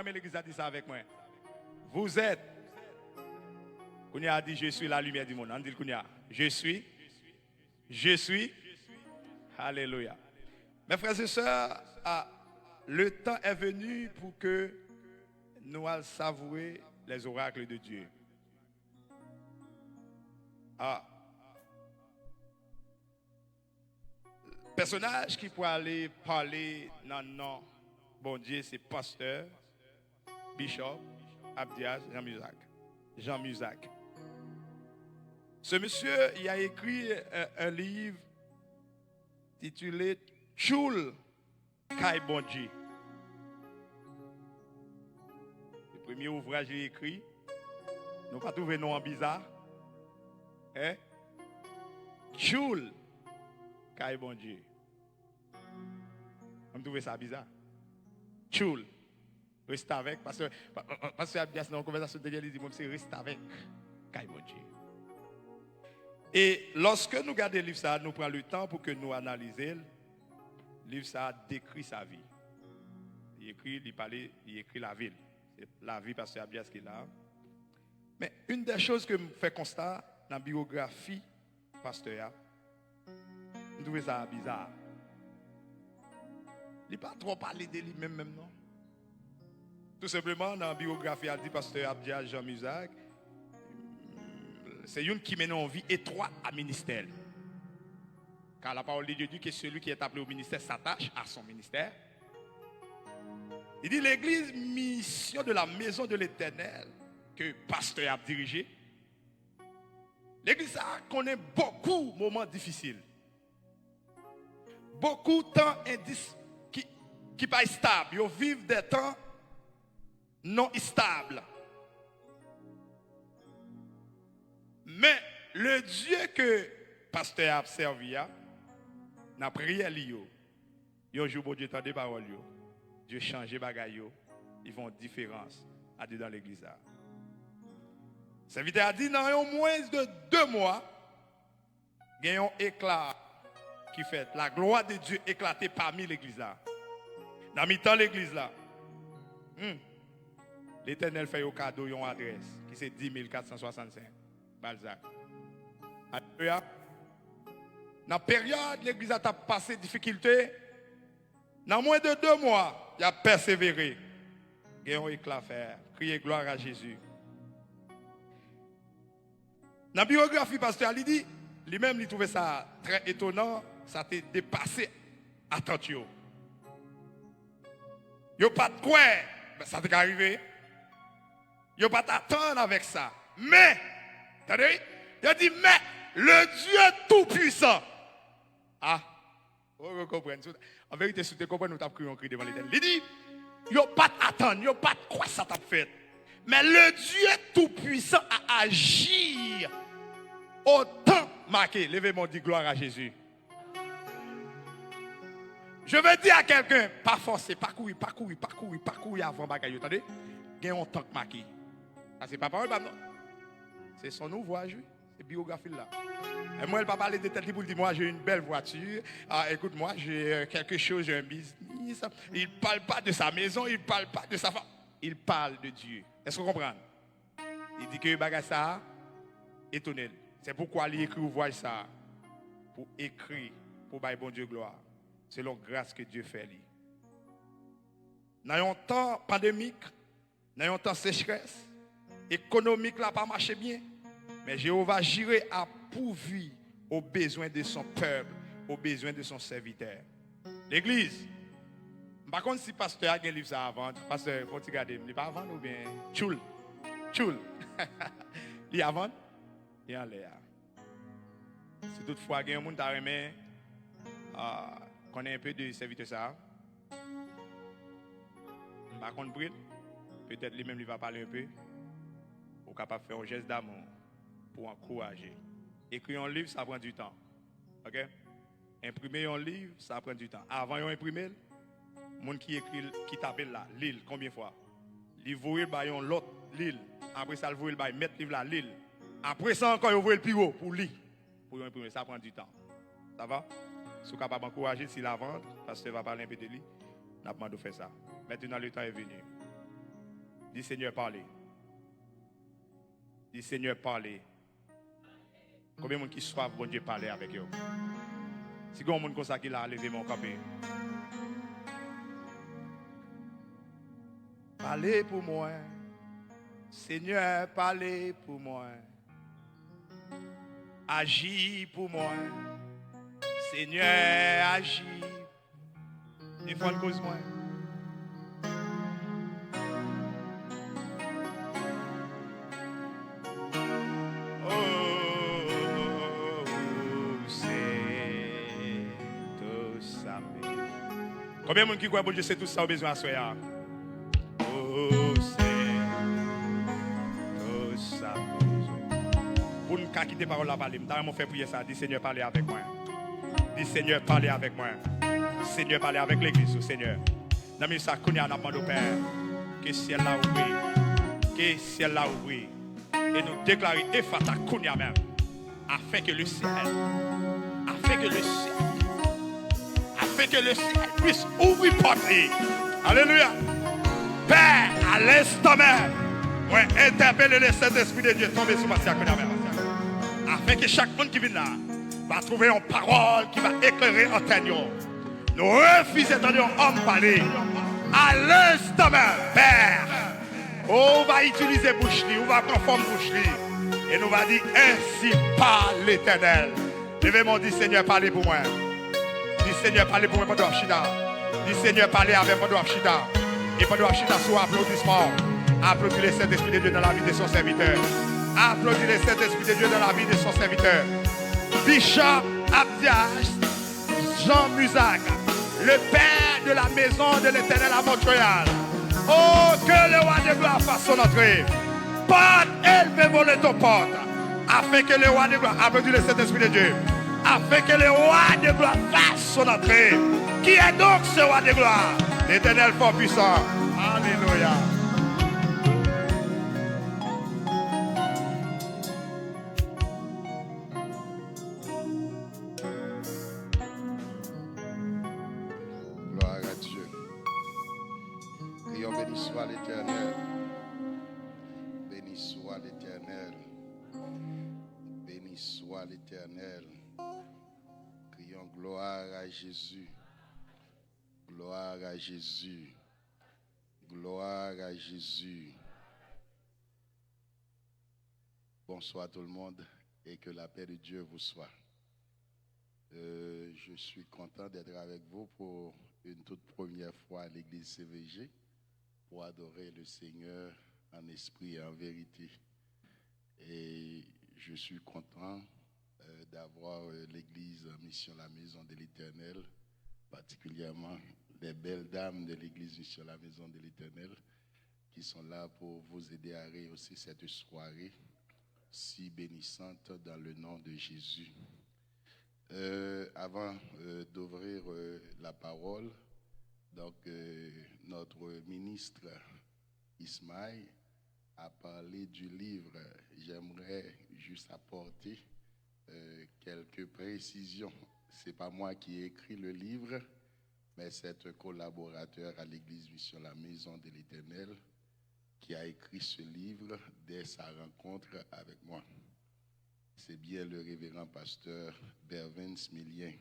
L'église a dit ça avec moi. Vous êtes. Kounia a dit je suis la lumière du monde. On dit Kounia. Je suis. Je suis. Alléluia. Mes frères et sœurs, le temps est venu pour que nous allions savourer les oracles de Dieu. Personnage qui peut aller parler dans le nom bon Dieu, c'est pasteur, bishop, Abdias, Jean Musac. Ce monsieur, il a écrit un livre titulé Choul Kai bon Dieu. Le premier ouvrage qu'il a écrit, nous pas trouvé nom bizarre. Hein? Choul Kai bon Dieu. On trouve ça bizarre. Choul. Reste avec. Parce que Abdias dans la conversation de il dit c'est reste avec Kai bon Dieu. Et lorsque nous regardons le livre, ça nous prend le temps pour que nous analysions. Le livre, ça décrit sa vie. Il écrit la ville. C'est la vie parce que Abdias qui est là. Mais une des choses que je fais constat dans la biographie pasteur, je trouve ça bizarre. Il n'a pas trop parlé de lui-même, non? Tout simplement, dans la biographie, il dit pasteur Abdias Jean Musac, c'est une qui mène en vie étroite à ministère. Car la parole de Dieu dit que celui qui est appelé au ministère s'attache à son ministère. Il dit l'église, mission de la maison de l'Éternel, que le pasteur a dirigé. L'église a connaît beaucoup de moments difficiles. Beaucoup de temps qui pas stable. Ils vivent des temps non stables. Mais le Dieu que pasteur a servi, n'a prié lui. Yo jour bon Dieu tendait parole yo. Dieu change bagaille yo. Ils font différence à dans l'église. Serviteur a dit dans moins de 2 mois, il y a un éclat qui fait la gloire de Dieu éclater parmi l'église là. Dans mi-temps l'église là. L'Éternel fait au cadeau une adresse qui c'est 10 465 Balzac. Alléluia. Dans la période l'église a passé difficulté. Dans moins de 2 mois, il a persévéré. Il y a un éclat à faire. Crier gloire à Jésus. Dans la biographie, pasteur Ali dit, lui-même, il trouvait ça très étonnant, ça a dépassé attention. Il n'y a pas de quoi, ça t'est arrivé. Il n'y a pas d'attendre avec ça. Mais, attendez, il a dit, mais le Dieu Tout-Puissant. Vous comprenez. En vérité, si vous comprenez, nous avons crié un cri devant l'Éternel. Il dit, il n'y a pas d'attendre, il n'y a pas de quoi ça t'a fait. Mais le Dieu Tout-Puissant a agi autant marqué. Levez-moi, dit gloire à Jésus. Je veux dire à quelqu'un, pas forcer, pas courir avant bagaille. Attendez, il y a un temps marqué. Ça c'est pas parole, non. C'est son ouvrage, c'est biographie là. Et moi, elle ne va pas parler de tête pour dire, moi j'ai une belle voiture. Écoute, moi j'ai quelque chose, j'ai un business. Il ne parle pas de sa maison, il ne parle pas de sa femme. Il parle de Dieu. Est-ce que vous comprenez? Il dit que le bagage ça, étonné. C'est pourquoi il écrit ouvrage ça. Pour écrire, pour bailler bon Dieu gloire. C'est la grâce que Dieu fait. Dans un temps pandémique, dans un temps sécheresse, économique là pas marché bien. Mais Jéhovah j'irai à pourvu aux besoins de son peuple, aux besoins de son serviteur. L'église, par contre, si le pasteur a un livre à vendre, pasteur, il faut regarder, il n'est pas à vendre ou bien choul. Il est à vendre, il est en l'air. Si toutefois, il y a un monde qui a remis, connaît un peu de serviteur ça. Par contre, peut-être lui-même il va parler un peu. Ou capable de faire un geste d'amour pour encourager. Écrire un livre, ça prend du temps. OK? Imprimer un livre, ça prend du temps. Avant d'imprimer, le monde qui écrit, qui t'appelle là, l'île, combien de fois? Il voit l'autre l'île. Après ça, il voit mettre le livre là, l'île. Après ça, encore, il voit le plus haut pour lire. Pour imprimer, ça prend du temps. Ça va? Si vous êtes capable d'encourager, s'il la vente, parce que va parler un peu de lui. n'a pas de faire ça. Maintenant, le temps est venu. Dis Seigneur, parlez. Dis Seigneur, parlez. Combien de gens qui soivent, bon Dieu, parler avec eux? Si il y a un monde comme ça qui l'a levé mon capé. Parlez pour moi. Seigneur, parlez pour moi. Agis pour moi. Seigneur, agis. Défends le cause moi. Combien de gens qui croient que Dieu c'est tout ça au besoin à soi? Oh, c'est tout ça. Pour nous quitter parole la parler, je vais faire prier ça. Dis Seigneur, parlez avec moi. Dis Seigneur, parlez avec moi. Seigneur, parlez avec l'église, Seigneur. Dans le ça, qu'on y a demandé au Père, que ciel là ouvre, que ciel là ouvre, et nous déclarer Ephata qu'on y a même, afin que le ciel, afin que le ciel puisse ouvrir porte. Alléluia. Père, à l'instant même, moi interpeller le Saint-Esprit de Dieu tomber sur Pasteur qu'on y a même, afin que chaque monde qui vient là va trouver une parole qui va éclairer en ténèbres. Nous refusons d'entendre homme parler. À l'instant même, Père, on va utiliser boucherie, on va prendre forme boucherie. Et nous va dire ainsi parle l'Éternel. Levez-moi, dit Seigneur, parlez pour moi. Dis Seigneur, parlez pour moi pendant Abshida. Dis Seigneur, parlez avec pendant Abshida. Et pendant Abshida, soit applaudissement. Applaudis le Saint-Esprit de Dieu dans la vie de son serviteur. Applaudis le Saint-Esprit de Dieu dans la vie de son serviteur. Bishop Abdias Jean Musac, le Père de la maison de l'Éternel à Montréal. Oh, que le roi de gloire fasse son entrée. Porte, elle fait voler ton porte. Afin que le roi de gloire, applaudis le Saint-Esprit de Dieu. Afin que le roi de gloire fasse son entrée. Qui est donc ce roi de gloire? L'Éternel fort puissant. Alléluia. Gloire à Dieu. Prions, béni soit l'Éternel. Béni soit l'Éternel. Béni soit l'Éternel. Crions gloire à Jésus. Gloire à Jésus. Gloire à Jésus. Bonsoir tout le monde et que la paix de Dieu vous soit. Je suis content d'être avec vous pour une toute première fois à l'église CVG pour adorer le Seigneur en esprit et en vérité. Et je suis content d'avoir l'église Mission la Maison de l'Éternel, particulièrement les belles dames de l'église Mission la Maison de l'Éternel qui sont là pour vous aider à réussir cette soirée si bénissante dans le nom de Jésus. Avant d'ouvrir la parole, donc notre ministre Ismaël a parlé du livre. J'aimerais juste apporter quelques précisions. C'est pas moi qui ai écrit le livre, mais c'est un collaborateur à l'église Mission la Maison de l'Éternel qui a écrit ce livre dès sa rencontre avec moi. C'est bien le révérend pasteur Bervin Smilien.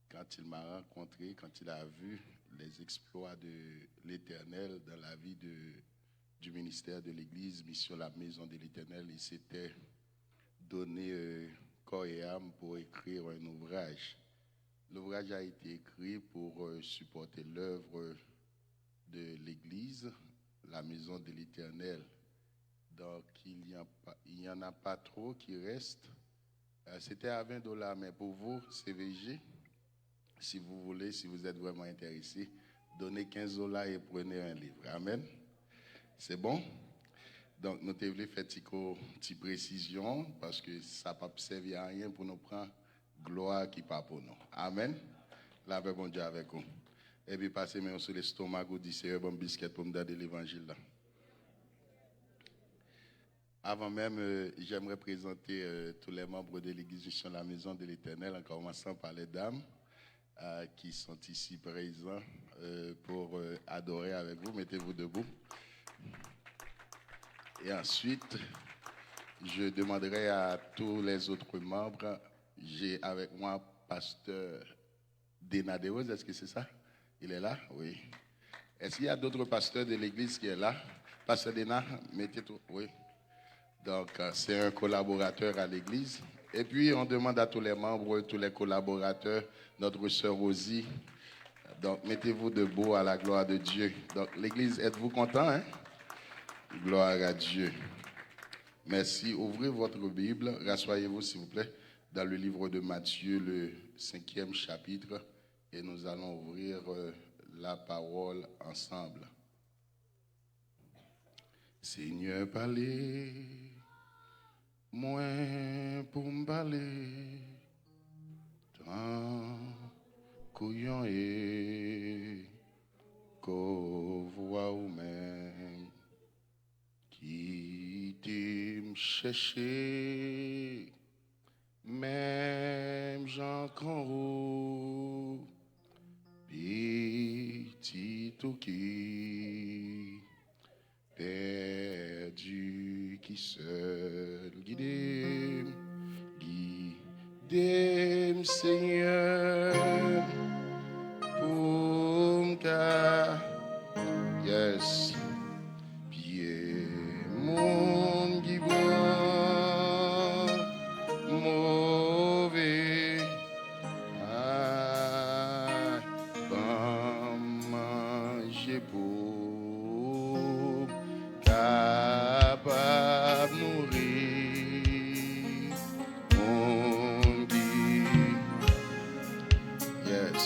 Quand il m'a rencontré, quand il a vu les exploits de l'Éternel dans la vie du ministère de l'Église, Mission la Maison de l'Éternel, il s'était donné corps et âme pour écrire un ouvrage. L'ouvrage a été écrit pour supporter l'œuvre de l'Église, la Maison de l'Éternel. Donc, il n'y en a pas trop qui restent. C'était à $20, mais pour vous, CVG, si vous voulez, si vous êtes vraiment intéressé, donnez $15 et prenez un livre. Amen. C'est bon? Donc, nous devons faire une petite précision parce que ça ne peut pas servir à rien pour nous prendre gloire qui pas pour nous. Amen. La paix bon Dieu avec vous. Et puis, passez moi sur l'estomac ou dites un bon biscuit pour me donner l'évangile là. Avant même, j'aimerais présenter tous les membres de l'église Mission la Maison de l'Éternel, en commençant par les dames. qui sont ici présents pour adorer avec vous. Mettez-vous debout. Et ensuite, je demanderai à tous les autres membres, j'ai avec moi pasteur Dena Deose, est-ce que c'est ça? Il est là? Oui. Est-ce qu'il y a d'autres pasteurs de l'église qui est là? Pasteur Dena, mettez tout. Oui. Donc, c'est un collaborateur à l'église. Et puis, on demande à tous les membres, tous les collaborateurs, notre sœur Rosie. Donc, mettez-vous debout à la gloire de Dieu. Donc, l'église, êtes-vous content, hein? Gloire à Dieu. Merci. Ouvrez votre Bible. Rassoyez-vous, s'il vous plaît, dans le livre de Matthieu, le 5e chapitre. Et nous allons ouvrir la parole ensemble. Seigneur, parlez, moi pour me parler, tant couillon et qu'au voix ou même, qui t'aime chercher, même Jean Conro, petit ou qui perdu, qui seul guidé, guidé, Seigneur, pour m'car, yes, pied, mon guibon, mauvais, bon manger pour capable nourrir mon guide. Yes.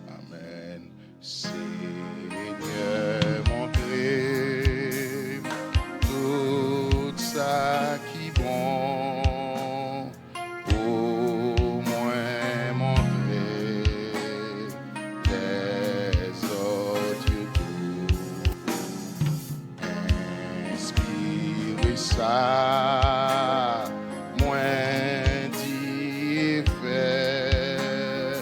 Amen. Seigneur, montrez tout ça qui bon pour moi, montrer les autres tout. Inspirez ça, moins d'y faire,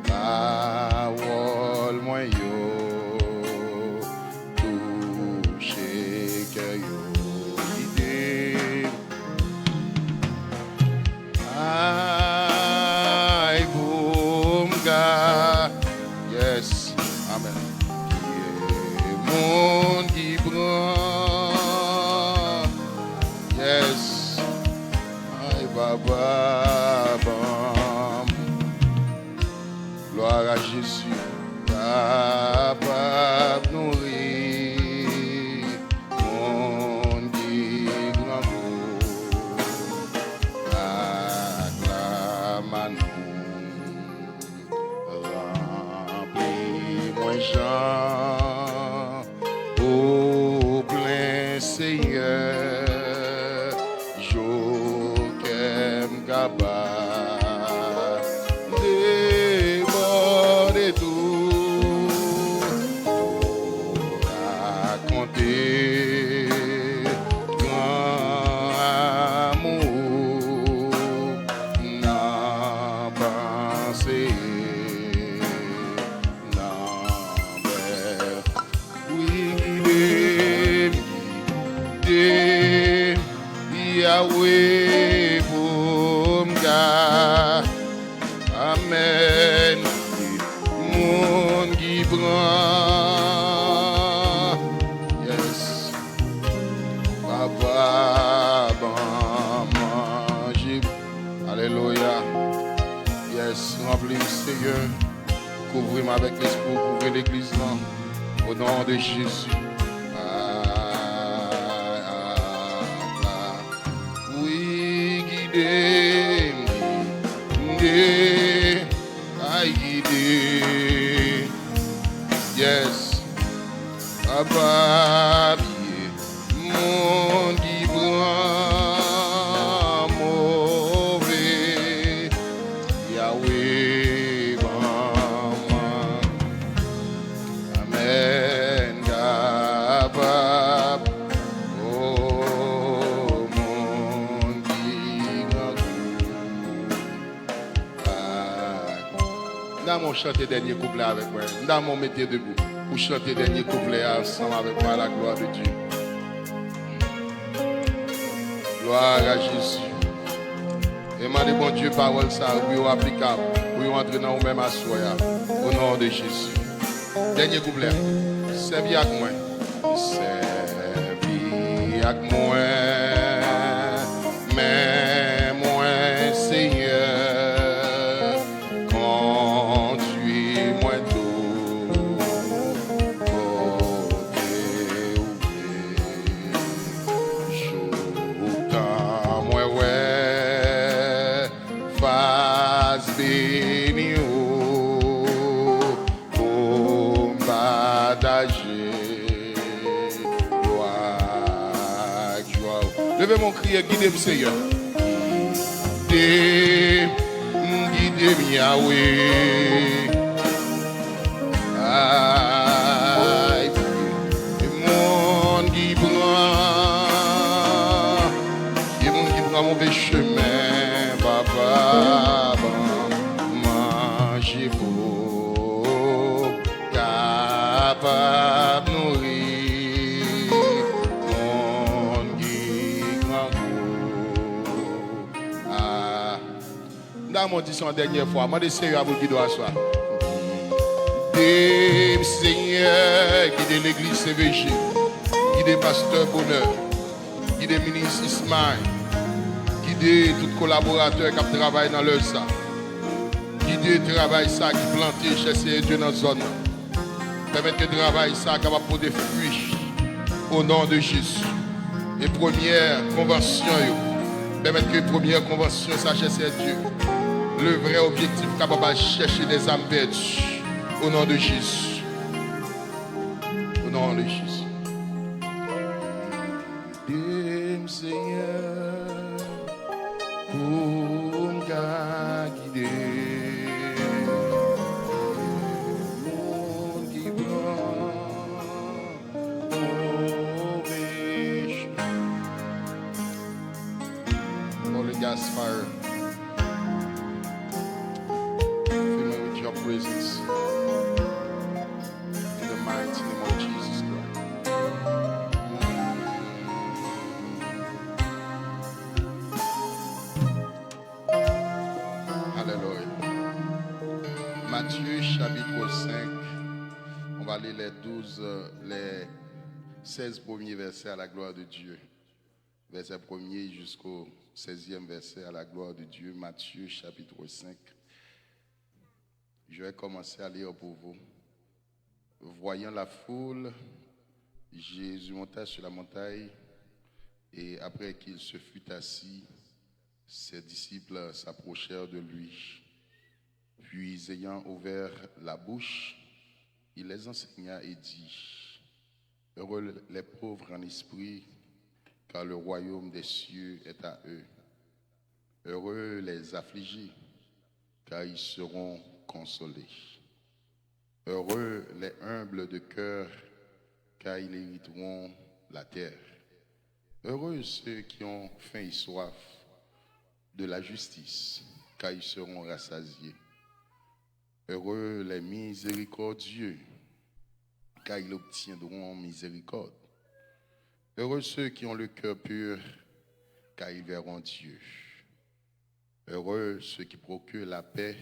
parole moins yo, toucher que yo idée. Aïe, boum, gars, yes, amen. Yeah, monde qui prend, yes, aïe, baba, bam. Gloire à Jésus, capable nourrir mon dit grand mot, acclame à nous, remplis-moi Jean, au plein Seigneur, Jokem Gaba. Déborde tout, raconter grand amour, n'en penser, n'en faire. Oui, guider, Yahweh, pour m'gar. Amen. Monde qui prend, yes, papa, bon, manger, alléluia, yes, remplis Seigneur, couvrir-moi avec l'esprit, couvrir l'église là, au nom de Jésus. Oui, guidez, guidez, aïe, guidez, yes, papa, mon qui prend mauvais, Yahweh, maman, amen, capable, oh, mon qui grand mon chanter dernier couplet avec moi. Dans mon mettez debout pour chanter dernier couplet ensemble avec moi à la gloire de Dieu. Gloire à Jésus. Et demandez bon Dieu parole ça, oui, applicable, oui, entrer dans nous-mêmes à soi, au nom de Jésus. Dernier couplet. Servi avec moi. Servi avec moi. Mais moi, Seigneur, conduis-moi tout. Côté ouvert. J'entends moi, ouais. Face béni. Levez mon cri et guidez-moi, Seigneur. Guidez-moi, Yahweh. Aïe, le monde qui prend mauvais chemin, papa, mangez beau, capable nourrir. Mon dit son dernière fois, moi de Seigneur à vous guider à soi. Guidez Seigneur, guidez l'église CVG, guidez pasteur Bonheur, guidez ministre Ismaël, guidez tout collaborateur qui travaille dans leur ça, guidez le travail ça qui planté chez Dieu dans la zone. Permettez le travail ça capable pour des fruits au nom de Jésus. Et première convention, permettez que la première convention ça chez Dieu. Le vrai objectif capable de chercher des âmes perdues au nom de Jésus. Au nom de Jésus. Aide-moi, Seigneur, pour me guider. Le monde qui prend mauvais chemin. Holy Gas fire. Presence in the mighty name of Jesus Christ. Alléluia. Matthieu chapitre 5, on va lire les 16 premiers versets à la gloire de Dieu. Verset 1er jusqu'au 16e verset à la gloire de Dieu. Matthieu chapitre 5. Je vais commencer à lire pour vous. Voyant la foule, Jésus monta sur la montagne et après qu'il se fut assis, ses disciples s'approchèrent de lui. Puis ayant ouvert la bouche, il les enseigna et dit, « Heureux les pauvres en esprit, car le royaume des cieux est à eux. Heureux les affligés, car ils seront consolés. Heureux les humbles de cœur, car ils hériteront la terre. Heureux ceux qui ont faim et soif de la justice, car ils seront rassasiés. Heureux les miséricordieux, car ils obtiendront miséricorde. Heureux ceux qui ont le cœur pur, car ils verront Dieu. Heureux ceux qui procurent la paix,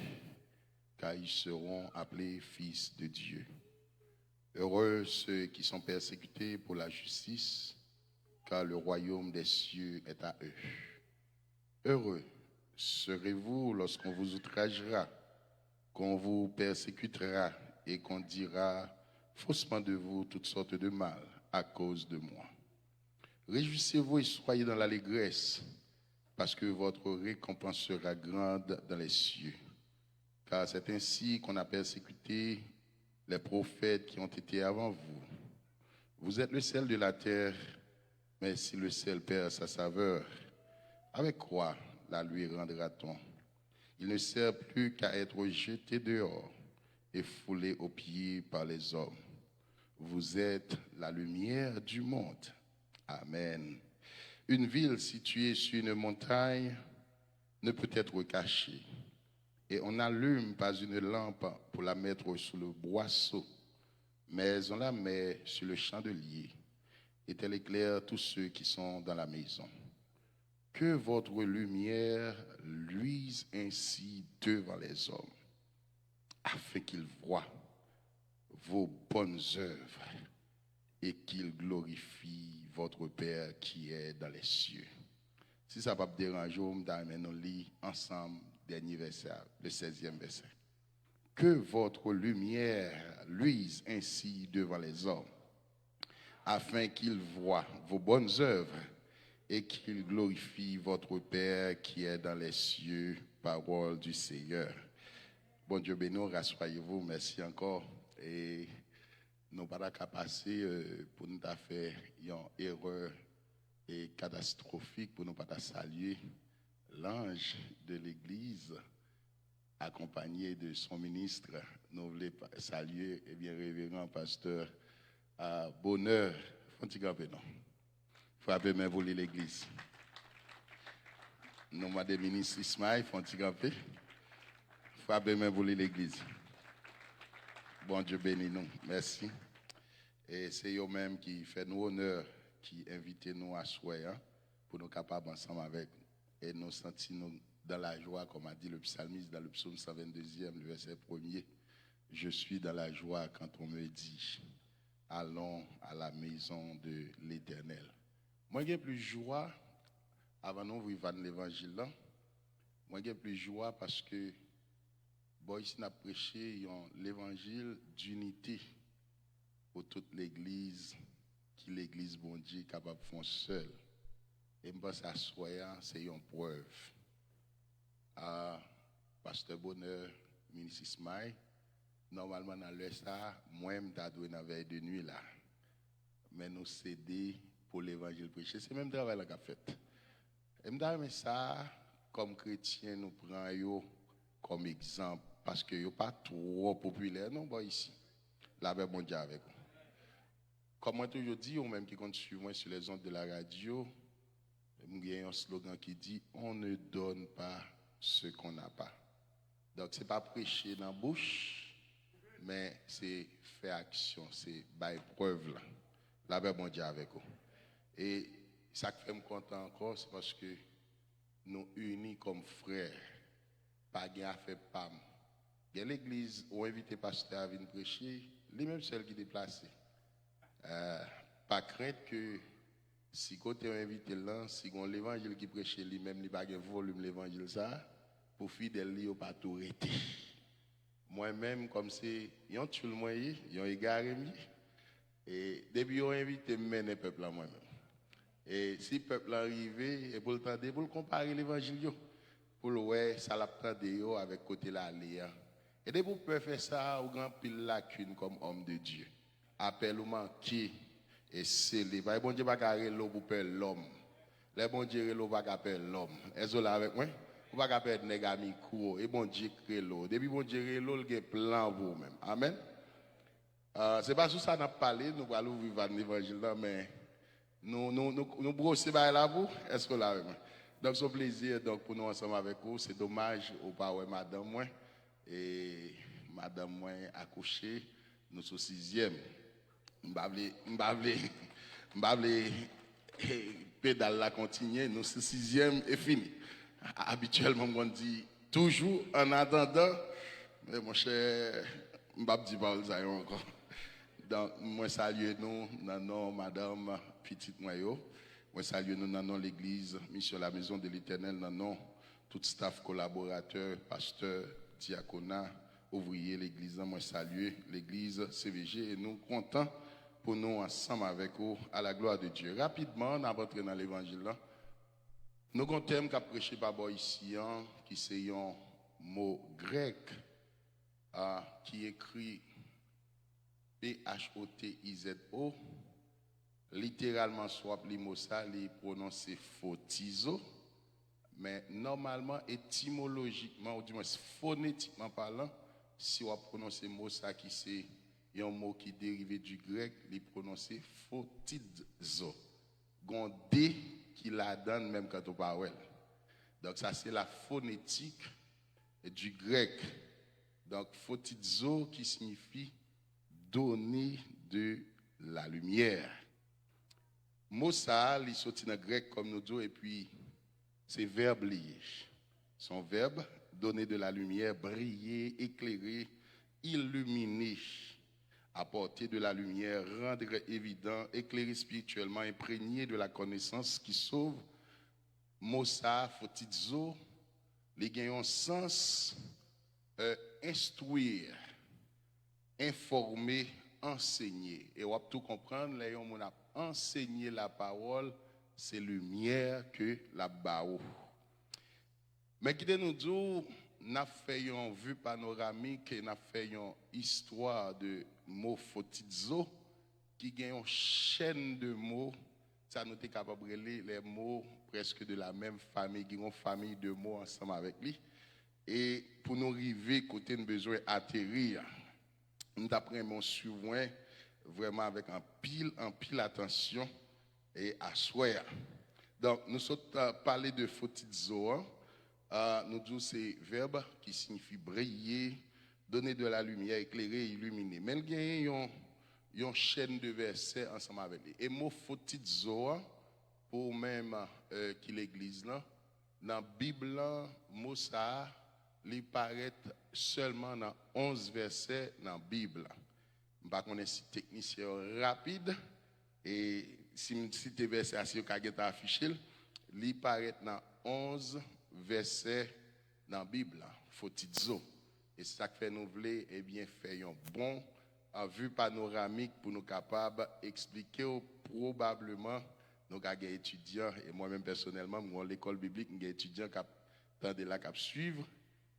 car ils seront appelés fils de Dieu. Heureux ceux qui sont persécutés pour la justice, car le royaume des cieux est à eux. Heureux serez-vous lorsqu'on vous outragera, qu'on vous persécutera et qu'on dira faussement de vous toutes sortes de mal à cause de moi. Réjouissez-vous et soyez dans l'allégresse, parce que votre récompense sera grande dans les cieux. Car c'est ainsi qu'on a persécuté les prophètes qui ont été avant vous. Vous êtes le sel de la terre, mais si le sel perd sa saveur, avec quoi la lui rendra-t-on? Il ne sert plus qu'à être jeté dehors et foulé aux pieds par les hommes. Vous êtes la lumière du monde. Amen. Une ville située sur une montagne ne peut être cachée. Et on n'allume pas une lampe pour la mettre sous le boisseau, mais on la met sur le chandelier, et elle éclaire tous ceux qui sont dans la maison. Que votre lumière luise ainsi devant les hommes, afin qu'ils voient vos bonnes œuvres et qu'ils glorifient votre Père qui est dans les cieux. Si ça ne va pas déranger, nous lisons ensemble dernier verset, le 16e verset. Que votre lumière luise ainsi devant les hommes, afin qu'ils voient vos bonnes œuvres et qu'ils glorifient votre Père qui est dans les cieux. Parole du Seigneur. Bon Dieu béni, rassoyez-vous, merci encore. Et nous pas qu'à passer pour nous faire une erreur et catastrophique pour nous pas saluer l'ange de l'Église accompagné de son ministre. Nous voulons saluer révérend pasteur Bonheur. Faut-il grimper, non? Frappez main voler l'Église. Nous madame ministre Ismaël, faut-il grimper? Frappez main voler l'Église. Bon Dieu béni nous, merci. Et c'est eux-mêmes qui fait nous honneur, qui invite nous à soir pour nous capables ensemble avec. Et nous sentir dans la joie, comme a dit le psalmiste dans le psaume 122e, le verset 1er. Je suis dans la joie quand on me dit, allons à la maison de l'Éternel. Moi, j'ai plus joie, avant nous vivre l'évangile là, moi, j'ai plus joie parce que, bon, ici, on a prêché l'évangile d'unité pour toute l'église, qui l'église, bon Dieu, est capable de faire seul. Et je pense à soi, c'est une preuve. Pasteur Bonheur, ministre Ismaël, normalement, dans l'Est, moi, je suis dans la veille de nuit là. Mais nous cédons pour l'évangile prêché. C'est le même travail qu'on a fait. Et je ça, comme chrétien, nous prenons comme exemple. Parce que vous pas trop populaire, non, bon, ici. La paix, bon Dieu avec vous. Comme moi, toujours dit, ou même qui compte suivre moi sur les ondes de la radio, il y a un slogan qui dit on ne donne pas ce qu'on n'a pas. Donc, ce n'est pas prêcher dans la bouche, mais c'est faire action, c'est bailler preuve là. La paix, bon Dieu avec vous. Et ça qui fait me content encore, c'est parce que nous unis comme frères, pas gain à faire pam. Il y a l'église où invité le pasteur à venir prêcher, lui-même seul qui déplacé. Pas crainte que si côté invité là, si on l'évangile qui prêche lui-même, il pas de volume l'évangile ça, pour fidèle li pas tout arrêter. Moi-même comme c'est yon tout le moyen, yon égaré et depuis yon invité mener peuple là moi-même. Et si peuple arrivé et pour le tendre pour comparer l'évangile pour le ouais ça l'a tendé avec côté là aller. Et dès vous pouvez faire ça au grand pile lacune comme homme de Dieu. Appel ou manqué et scellé. Pas bon Dieu pas carré l'eau pour perdre l'homme. Les bon Dieu l'eau pas perdre l'homme. Est-ce là avec moi? Ou pas perdre négami court et bon Dieu crée l'eau. Depuis bon Dieu l'eau il y a plan pour vous même. Amen. C'est pas sur ça n'a parlé, nous allons vivre l'évangile là mais nous brosser là vous. Est-ce que là avec moi? Donc c'est un plaisir donc pour nous ensemble avec vous. C'est dommage ou pas ouais madame moi et madame moi accouché nous sommes 6e. M'bavle pédale la continuer, nous sommes 6e et fini. Habituellement on dit toujours en attendant, mais mon cher m'bab dit pas ça encore. Donc moi salue nous nanon madame petite moyo, moi salue nous nanon l'église mission la maison de l'Éternel nanon tout staff collaborateur, pasteur, diaconat, ouvrier l'église, moi saluer l'église CVG et nous contents pour nous ensemble avec vous à la gloire de Dieu. Rapidement, on va rentrer dans l'évangile là. Nous avons un thème qu'a prêché par ici, qui c'est un mot grec qui écrit P-H-O-T-I-Z-O. Littéralement, soit limosa, il prononce photizo. Mais normalement, étymologiquement, ou du moins phonétiquement parlant, si on prononce le mot ça qui c'est un mot qui est dérivé du grec, il est prononcé photizo. Gon D qui la donne même quand on parle. Donc ça c'est la phonétique du grec. Donc, photizo qui signifie donner de la lumière. Mot ça, il sorti dans grec comme nous disons, et puis c'est verbe lié. Son verbe, donner de la lumière, briller, éclairer, illuminer, apporter de la lumière, rendre évident, éclairer spirituellement, imprégner de la connaissance qui sauve. Mot ça, photizo, les gagnons sens, instruire, informer, enseigner. Et on va tout comprendre, là, on a enseigné la parole, c'est lumière que la bao. Mais qui nous dit, nous avons fait une vue panoramique, nous avons fait une histoire de mots photizo, qui a une chaîne de mots. Ça nous est capable de les mots presque de la même famille, qui ont une famille de mots ensemble avec lui. Et pour nous arriver, côté nous besoin atterrir, nous apprenons suivant vraiment avec un pile attention et asseoir. Donc, nous sommes parlé de photizo. Nous disons c'est verbe qui signifie briller, donner de la lumière, éclairer, illuminer. Mais il y a une chaîne de versets ensemble avec lui. Et mot photizo, pour même qui l'église là, dans la Bible, mot ça, il paraît seulement dans 11 versets dans la Bible. Je ne sais pas si technicien rapide, et si tu verset assez, tu as affiché, il paraît dans 11 versets dans la Bible, photizo. Et ça fait nous voulons, eh bien, faire un bon vue panoramique pour nous capables d'expliquer probablement nos étudiants, et moi-même personnellement, moi, l'école biblique, nous étudiants qui attendent là, qui suivent.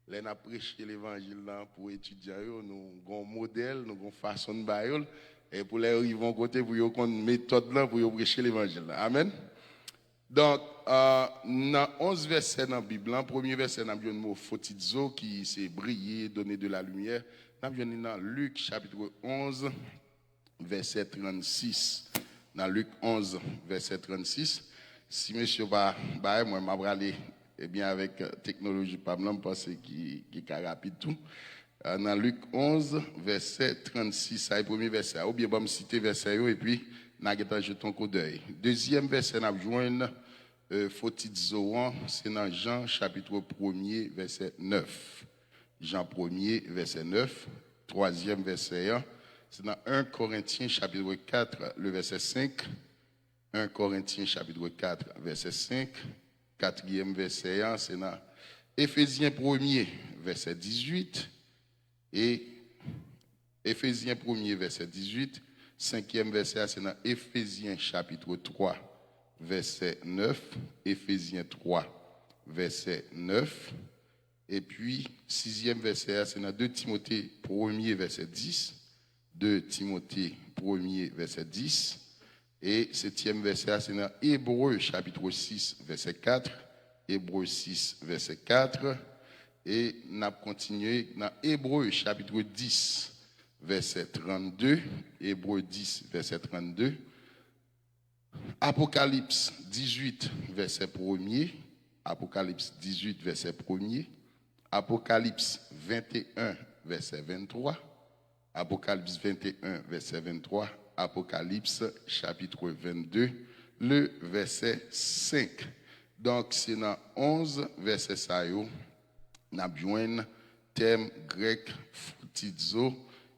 Là, nous prêché l'évangile pour étudiants, nous avons un modèle, nous avons une façon de bailler, et pour les ils vont côté pour avoir une méthode là pour prêcher l'évangile. Amen. Donc, dans 11 versets dans la Bible, le premier verset, nous avons le mot photizo qui c'est briller, donner de la lumière. Nous avons dans Luc chapitre 11, verset 36. Dans Luc 11, verset 36. Si monsieur va, moi, je vais aller bien avec technologie, pas blanc, parce qu'il est rapide tout. Dans Luc 11, verset 36, c'est le premier verset. Ou bien, je vais citer verset et puis, nous allons jeter un coup d'œil. Deuxième verset, nous avons photizo, c'est dans Jean chapitre 1er, verset 9. Jean 1er, verset 9. Troisième verset, c'est dans 1 Corinthiens chapitre 4, le verset 5. 1 Corinthiens chapitre 4, verset 5. Quatrième verset, c'est dans Éphésiens 1er, verset 18. Et Éphésiens 1er, verset 18. Cinquième verset, c'est dans Éphésiens chapitre 3, verset 9. Éphésiens 3, verset 9. Et puis, sixième verset, c'est dans 2 Timothée 1er, verset 10. 2 Timothée 1er, verset 10. Et septième verset, c'est dans Hébreux chapitre 6, verset 4. Hébreux 6, verset 4. Et nous avons continué dans Hébreux chapitre 10, verset 32. Hébreux 10, verset 32. Apocalypse 18, verset 1er. Apocalypse 18, verset 1er. Apocalypse 21, verset 23. Apocalypse 21, verset 23. Apocalypse chapitre 22, le verset 5. Donc, c'est dans 11 versets ça, nous avons thème grec photizo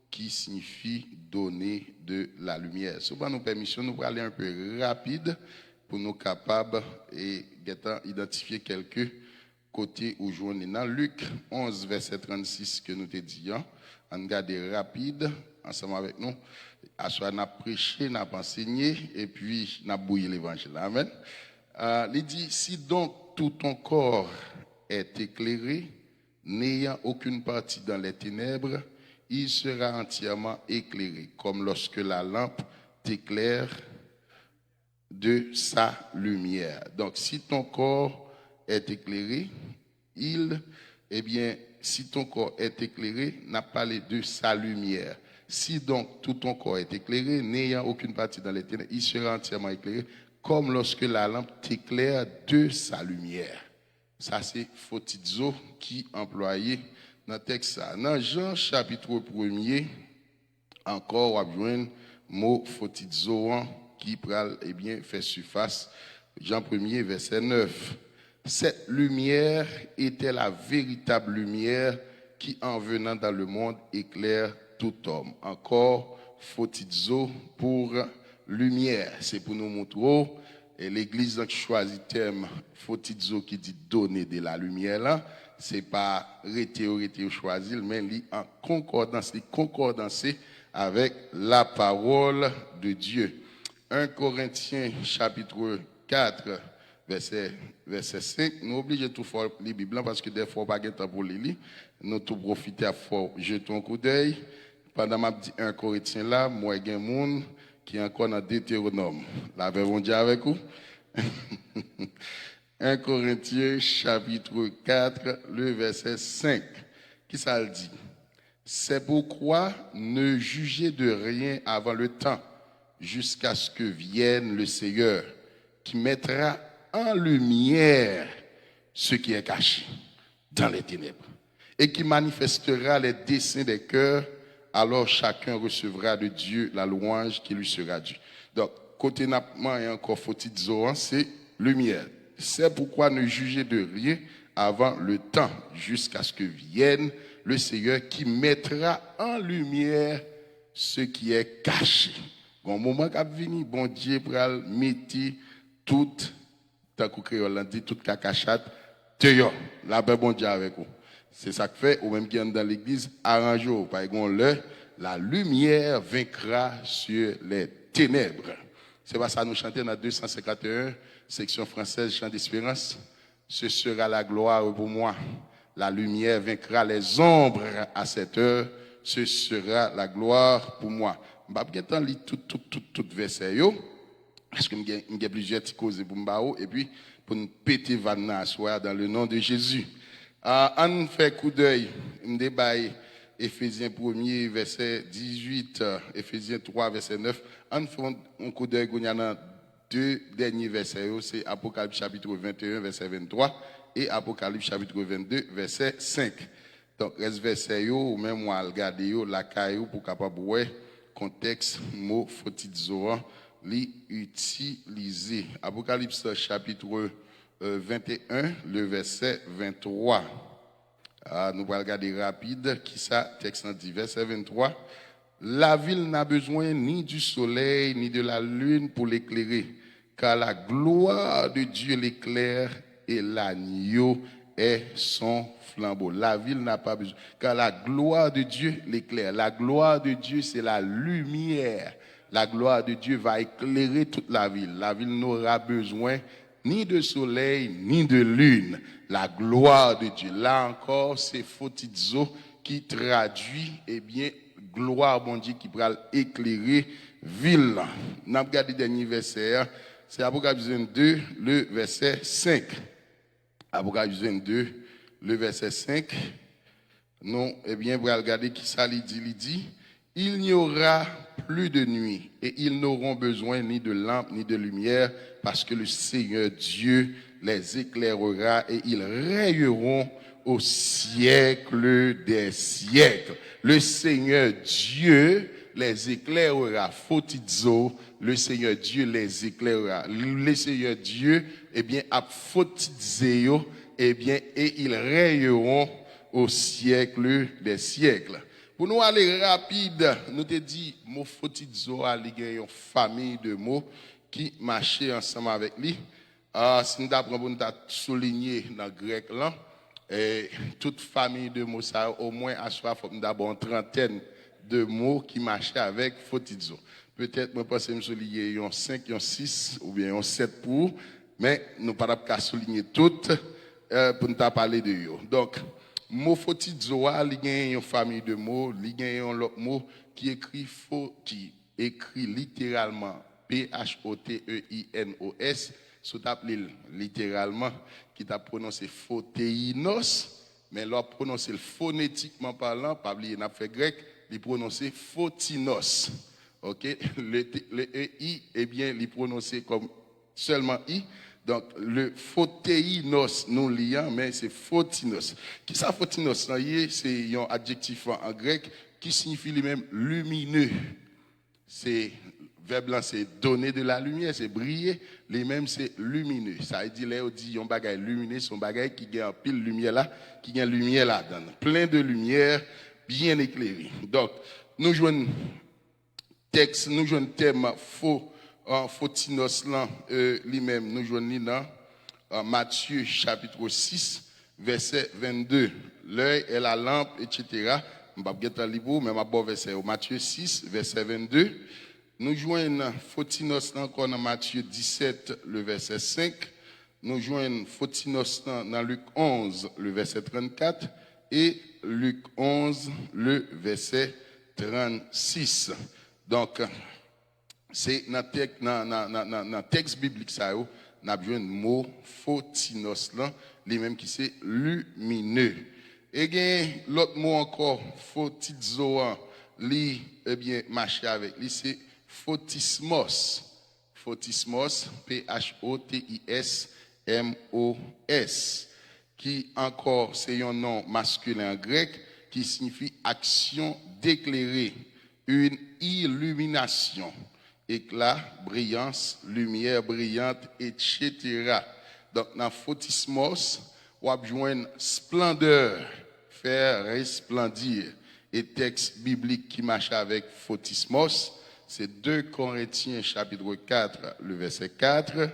qui signifie donner de la lumière. Sous nos permissions, nous allons aller un peu rapide pour nous capables et identifier quelques côtés où journée. Dans Luc 11, verset 36 que nous te disons, on garde rapide ensemble avec nous. À soit n'a prêché, n'a enseigné et puis n'a bouillé l'évangile. Amen. Il dit, si donc tout ton corps est éclairé, n'ayant aucune partie dans les ténèbres, il sera entièrement éclairé, comme lorsque la lampe t'éclaire de sa lumière. Donc, si ton corps est éclairé, si ton corps est éclairé, n'a parlé de sa lumière. Si donc tout ton corps est éclairé, n'ayant aucune partie dans les ténèbres, il sera entièrement éclairé, comme lorsque la lampe t'éclaire de sa lumière. Ça, c'est photizo qui employé dans le texte. Dans Jean chapitre 1er, encore, on va voir le mot photizo qui fait surface. Jean 1er, verset 9. Cette lumière était la véritable lumière qui, en venant dans le monde, éclaire tout homme. Encore, photizo pour lumière. C'est pour nous montrer. Et l'église qui choisit le thème photizo qui dit donner de la lumière là, c'est pas rété choisi, mais en concordance, avec la parole de Dieu. 1 Corinthiens chapitre 4 verset 5, nous obligons de tout faire les Bibles parce que des fois pas de temps pour les lire, nous tout profiter à faire jeter un coup d'œil. Pendant m'a dit 1 Corinthiens là, moi il y a un monde qui est encore dans Deutéronome. La version dire avec vous. 1 Corinthiens chapitre 4, le verset 5. Qui ça le dit? C'est pourquoi ne jugez de rien avant le temps, jusqu'à ce que vienne le Seigneur, qui mettra en lumière ce qui est caché dans les ténèbres, et qui manifestera les desseins des cœurs. Alors chacun recevra de Dieu la louange qui lui sera due. Donc, côté napement et encore faut-il dire, c'est lumière. C'est pourquoi ne jugez de rien avant le temps, jusqu'à ce que vienne le Seigneur qui mettra en lumière ce qui est caché. Bon moment qu'a venu, bon Dieu pour mettre tout, tant que créole dit, toute cacachate, dehors. La paix bon Dieu avec vous. C'est ça que fait, ou même qui est dans l'église, arrange-vous. Par exemple, la lumière vaincra sur les ténèbres. C'est pas ça nous chanter dans 251, section française, chant d'espérance. Ce sera la gloire pour moi. La lumière vaincra les ombres à cette heure. Ce sera la gloire pour moi. Je vais pas lire tout verset yo. Parce que j'ai plusieurs petites causes pour m'bao et puis pour nous péter vanna soir dans le nom de Jésus. On fait coup d'œil, on débat Éphésiens 1er, verset 18, Éphésiens 3, verset 9. On fait un coup d'œil, il y en a deux derniers versets, c'est Apocalypse chapitre 21, verset 23 et Apocalypse chapitre 22, verset 5. Donc, reste verset, ou même moi, regarder la caillou pour capable voir contexte, mot, faut-il l'utiliser. Apocalypse chapitre 21, le verset 23. Nous allons regarder rapide qui ça, texte en dit, verset 23. La ville n'a besoin ni du soleil ni de la lune pour l'éclairer, car la gloire de Dieu l'éclaire et l'agneau est son flambeau. La ville n'a pas besoin, car la gloire de Dieu l'éclaire. La gloire de Dieu, c'est la lumière. La gloire de Dieu va éclairer toute la ville. La ville n'aura besoin ni de soleil, ni de lune. La gloire de Dieu. Là encore, c'est photizo qui traduit, gloire, bon Dieu, qui va éclairer ville. Nous avons regardé le dernier verset, c'est Apocalypse 22, le verset 5. Apocalypse 22, le verset 5. Non, vous allez regarder qui ça dit. Il dit, il n'y aura plus de nuit et ils n'auront besoin ni de lampe ni de lumière parce que le Seigneur Dieu les éclairera et ils rayeront au siècle des siècles. Le Seigneur Dieu les éclairera. Fotizo, le Seigneur Dieu les éclairera. Le Seigneur Dieu, a fotizé, et ils rayeront au siècle des siècles. Pour nous aller rapide, nous te dit, mot fotizo a une famille de mots qui marchaient ensemble avec lui. Si nous avons souligné dans le grec là, toute famille de mots, ça au moins à soi, il faut d'abord une trentaine de mots qui marchaient avec fotizo. Peut-être, moi, pense que je souligner un 5, un 6 ou bien un 7 pour, mais nous ne pouvons pas souligner toutes pour nous parler de eux. Donc, mot fotizo, il y a une famille de mots, il y a un autre mot qui écrit littéralement P-H-O-T-E-I-N-O-S, sous t'appelé littéralement, qui t'a prononcé photéinos, mais l'a prononcé phonétiquement parlant, pas oublier, n'a fait grec, il prononcé photinos. OK? Le E-I, il prononcé comme seulement I. Donc, le photéinos, nous lions, mais c'est photinos. Qui ça, photinos? C'est un adjectif en grec qui signifie lui-même lumineux. C'est, verbe là, c'est donner de la lumière, c'est briller. Lui-même, c'est lumineux. Ça veut dire, là, on dit, un bagage lumineux, c'est un bagage qui a un pile lumière là, qui a lumière là-dedans. Plein de lumière, bien éclairé. Donc, nous jouons texte, nous jouons thème faux. Photinos là, lui-même, nous jouons dans Matthieu chapitre 6, verset 22. L'œil est la lampe, etc. Je ne vais pas get livre, mais je vais verset Matthieu 6, verset 22. Nous jouons Photinos encore dans Matthieu 17, le verset 5. Nous jouons Photinos dans Luc 11, le verset 34. Et Luc 11, le verset 36. Donc, c'est dans le texte biblique, ça, on a besoin de mot photinos, là, lui-même qui c'est lumineux. Et bien, l'autre mot encore, photizo, lui, eh bien, marcher avec lui, c'est photismos. Photismos, P-H-O-T-I-S-M-O-S, qui encore, c'est un nom masculin grec qui signifie action d'éclairer, une illumination. Éclat, brillance, lumière brillante, etc. Donc, dans photismos, on a besoin de splendeur, faire resplendir. Et texte biblique qui marche avec photismos, c'est 2 Corinthiens chapitre 4, le verset 4,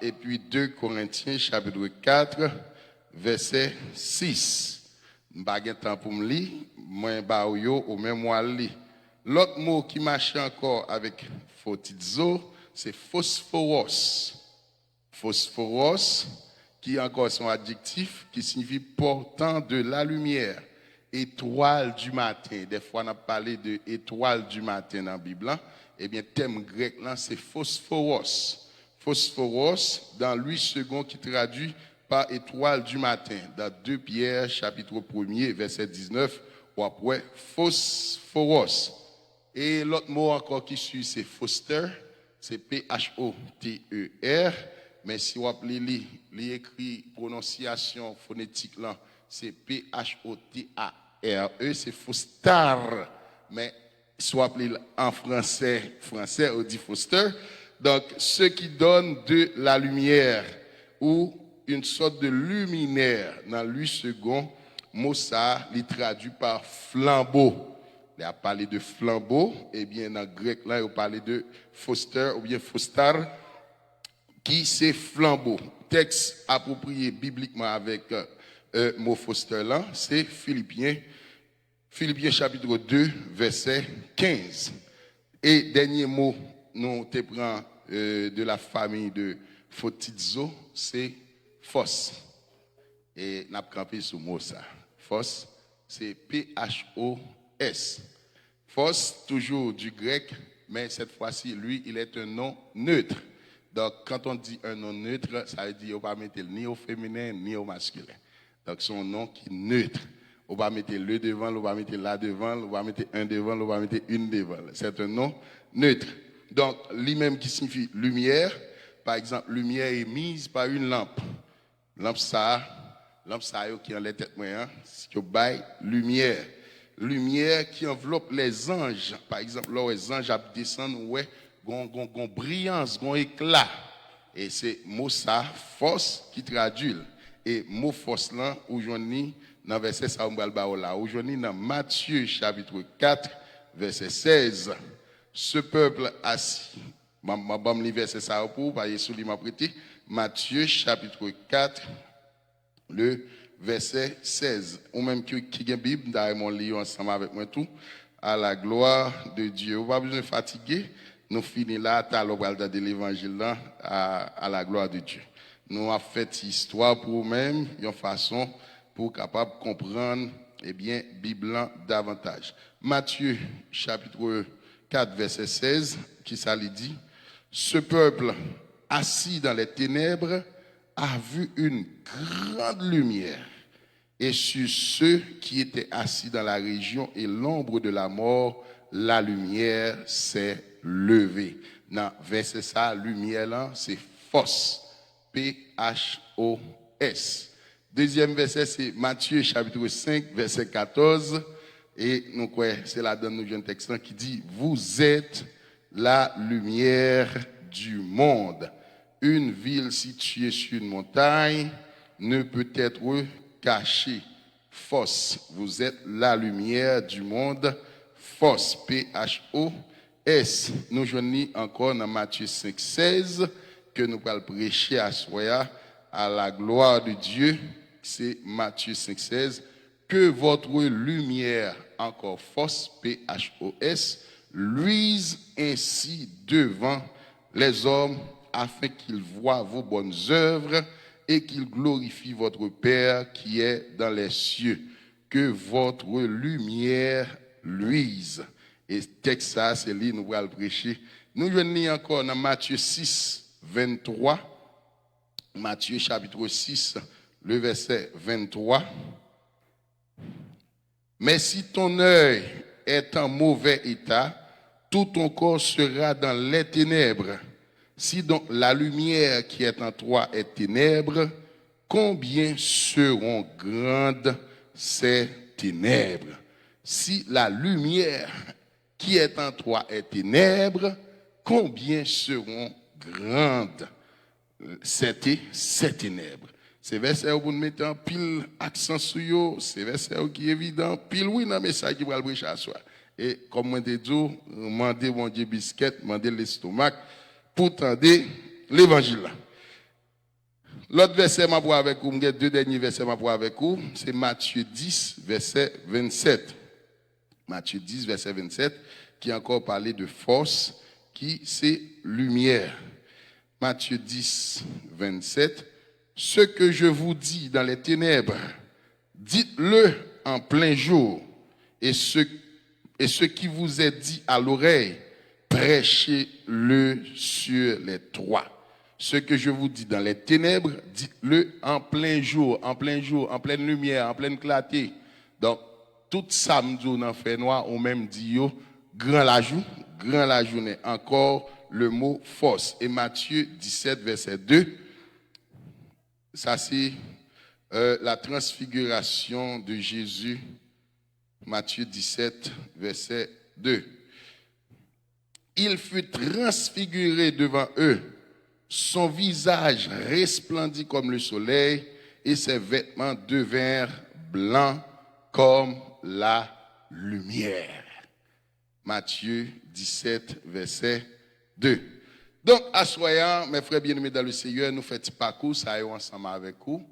et puis 2 Corinthiens chapitre 4, verset 6. Je n'ai pas de temps pour me lire, moi, je au même moi lire. L'autre mot qui marche encore avec photizo, c'est phosphoros. Phosphoros, qui est encore son adjectif, qui signifie portant de la lumière. Étoile du matin. Des fois, on a parlé de étoile du matin dans la Bible. Eh bien, thème grec, là, c'est phosphoros. Phosphoros, dans Louis II, qui traduit par étoile du matin. Dans 2 Pierre, chapitre 1er, verset 19, ou après, phosphoros. Et l'autre mot encore qui suit, c'est Foster, c'est P-H-O-T-E-R, mais si vous appelez l'écrit prononciation phonétique là, c'est P-H-O-T-A-R-E, c'est Fostar, mais si vous appelez en français, on dit Foster, donc ce qui donne de la lumière ou une sorte de luminaire dans lui second, mot ça, il traduit par flambeau. Il a parlé de flambeau, et bien dans le grec là, il a parlé de foster ou bien fostar, qui c'est flambeau. Texte approprié bibliquement avec mot foster là, c'est Philippiens chapitre 2, verset 15. Et dernier mot, nous te prend de la famille de photizo, c'est phos. Et nous avons campé sur mot ça. Phos, c'est P-H-O-S. Phos, toujours du grec, mais cette fois-ci, lui, il est un nom neutre. Donc, quand on dit un nom neutre, ça veut dire qu'on ne va pas mettre ni au féminin ni au masculin. Donc, c'est un nom qui est neutre. On va mettre le devant, on va mettre là devant, on va mettre un devant, on va mettre une devant. C'est un nom neutre. Donc, lui-même qui signifie lumière, par exemple, lumière émise par une lampe. Lampe ça qui en les têtes moyen, c'est que bail lumière. Lumière qui enveloppe les anges. Par exemple, là où les anges descendent, ouais, gon brillance, gon éclat. Et c'est mot ça, force qui traduit. Et mot force là, aujourd'hui, dans verset ça, on va le barreau là. Aujourd'hui, dans Matthieu chapitre 4, verset 16, ce peuple assis. Je vais lire verset ça pour, parce que sous m'a prêté. Matthieu chapitre 4, le verset 16. Ou même qui a une Bible, d'ailleurs, on lit ensemble avec moi tout. À la gloire de Dieu. On va pas besoin de fatiguer. Nous finissons là, à l'obral de l'évangile là, à la gloire de Dieu. Nous avons fait histoire pour nous-mêmes, une façon pour capable comprendre, eh bien, Bible davantage. Matthieu, chapitre 4, verset 16, qui ça lui dit, ce peuple assis dans les ténèbres a vu une grande lumière. Et sur ceux qui étaient assis dans la région et l'ombre de la mort, la lumière s'est levée. Dans verset ça, lumière là, c'est force. P-H-O-S. Deuxième verset, c'est Matthieu chapitre 5, verset 14. Et nous croyons, c'est là dans nous jeunes textes qui dit, vous êtes la lumière du monde. Une ville située sur une montagne ne peut être cachée. Fos, vous êtes la lumière du monde. Fos, P-H-O-S. Nous joignons encore dans Matthieu 5, 16, que nous allons prêcher à Soya, à la gloire de Dieu. C'est Matthieu 5, 16. Que votre lumière, encore Fos, P-H-O-S, luise ainsi devant les hommes, afin qu'ils voient vos bonnes œuvres et qu'ils glorifient votre Père qui est dans les cieux. Que votre lumière luise. Et texte ça, c'est lui, nous allons prêcher. Nous venons encore dans Matthieu 6, 23. Matthieu chapitre 6, le verset 23. Mais si ton œil est en mauvais état, tout ton corps sera dans les ténèbres. Si donc la lumière qui est en toi est ténèbres, combien seront grandes ces ténèbres? Si la lumière qui est en toi est ténèbres, combien seront grandes ces ténèbres? C'est verset où vous mettez un pile accent sur eux, c'est verset qui est évident, pile oui dans le message qui va le prêcher à soi. Et comme moi te dis, demandez mon Dieu biscuit, demandez l'estomac pour tendre l'évangile. L'autre verset m'a pour avec vous, deux derniers versets m'a pour avec vous, c'est Matthieu 10 verset 27. Matthieu 10 verset 27 qui a encore parlé de force, qui c'est lumière. Matthieu 10 27. Ce que je vous dis dans les ténèbres, dites-le en plein jour, et ce qui vous est dit à l'oreille, prêchez-le sur les toits. Ce que je vous dis dans les ténèbres, dites-le en plein jour, en pleine lumière, en pleine clarté. Donc, tout samedi dans le fait noir, on même dit, grand la journée, encore le mot force. Et Matthieu 17, verset 2, ça c'est la transfiguration de Jésus, Matthieu 17, verset 2. Il fut transfiguré devant eux, son visage resplendit comme le soleil et ses vêtements devinrent blancs comme la lumière. Matthieu 17, verset 2. Donc, assoyant, mes frères bien-aimés dans le Seigneur, nous faisons un parcours, ça est ensemble avec vous,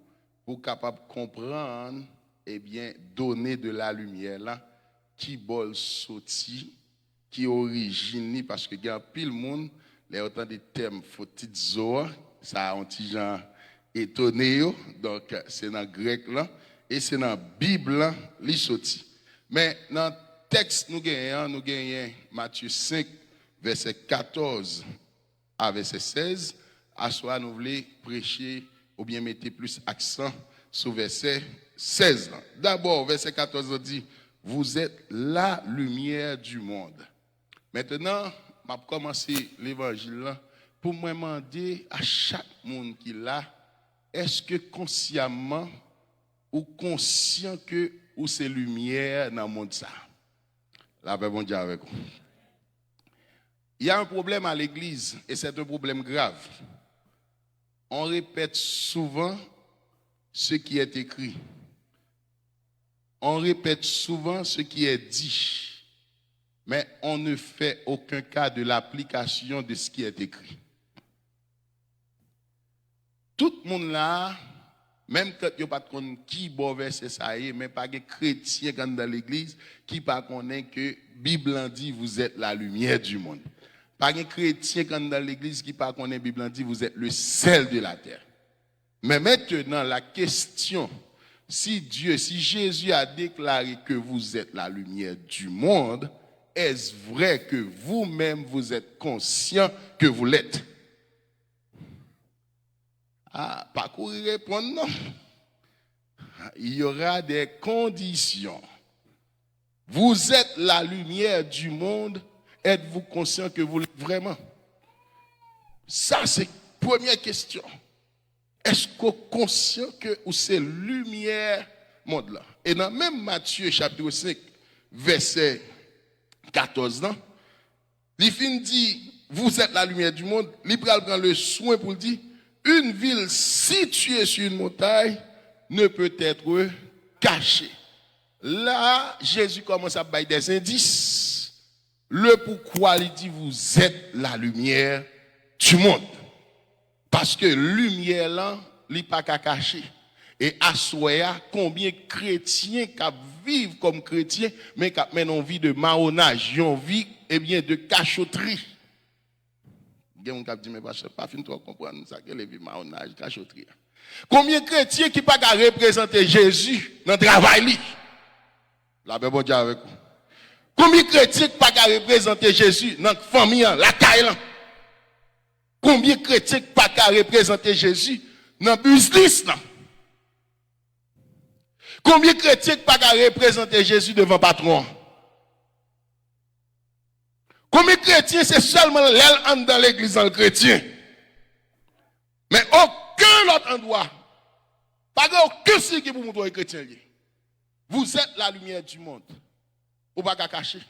pour capable comprendre, et bien, donner de la lumière là, qui bol sorti, qui origine, parce que il y a pile monde, les autant de termes faut-il ça a un petit genre étonné, donc c'est dans le grec là, et c'est dans la Bible là, li sorti. Mais dans le texte, nous gagnons Matthieu 5, verset 14 à verset 16. À soi, nous voulons prêcher ou bien mettre plus accent sur verset 16. D'abord, verset 14 dit, vous êtes la lumière du monde. Maintenant, je vais commencer l'évangile là pour me demander à chaque monde qui est là, est-ce que consciemment ou conscient que ou c'est lumière dans le monde ça? La paix bon Dieu avec vous. Il y a un problème à l'église et c'est un problème grave. On répète souvent ce qui est écrit. On répète souvent ce qui est dit. Mais on ne fait aucun cas de l'application de ce qui est écrit. Tout le monde là, même quand il n'y a pas de qui bon verset ça y est, mais pas de chrétien dans l'église qui pas connaît que Bible dit vous êtes la lumière du monde. Pas de chrétien dans l'église qui pas connaît Bible dit vous êtes le sel de la terre. Mais maintenant la question, si Jésus a déclaré que vous êtes la lumière du monde, est-ce vrai que vous-même vous êtes conscient que vous l'êtes? Ah, pas courir répondre non. Il y aura des conditions. Vous êtes la lumière du monde. Êtes-vous conscient que vous l'êtes vraiment? Ça, c'est la première question. Est-ce qu'on est conscient que c'est lumière monde là? Et dans même Matthieu chapitre 5, verset 14, non? Il finit dit, vous êtes la lumière du monde. Il prend le soin pour dire, une ville située sur une montagne ne peut être cachée. Là, Jésus commence à bailler des indices. Le pourquoi il dit, vous êtes la lumière du monde. Parce que lumière là, il n'est pas qu'à cacher. Et à Soya, combien de chrétiens qui vivent comme chrétiens, mais qui mènent une vie de marronnage, une vie de cachotterie. Il y a des gens qui disent, mais pas fin trop comprendre ça, que les vies marronnage, cachotterie. Combien de chrétiens qui ne peuvent pas représenter Jésus dans le travail? La Bible bon Dieu avec vous. Combien de chrétiens qui ne peuvent pas représenter Jésus dans la famille, la Thaïlande? Combien de chrétiens qui ne peuvent pas représenter Jésus dans le business? Combien de chrétiens qui ne peuvent pas représenter Jésus devant le patron? Combien de chrétiens, c'est seulement l'aile dans l'église dans le chrétien? Mais aucun autre endroit, pas aucun signe qui vous montre les chrétiens. Vous êtes la lumière du monde. Vous ne pouvez pas cacher.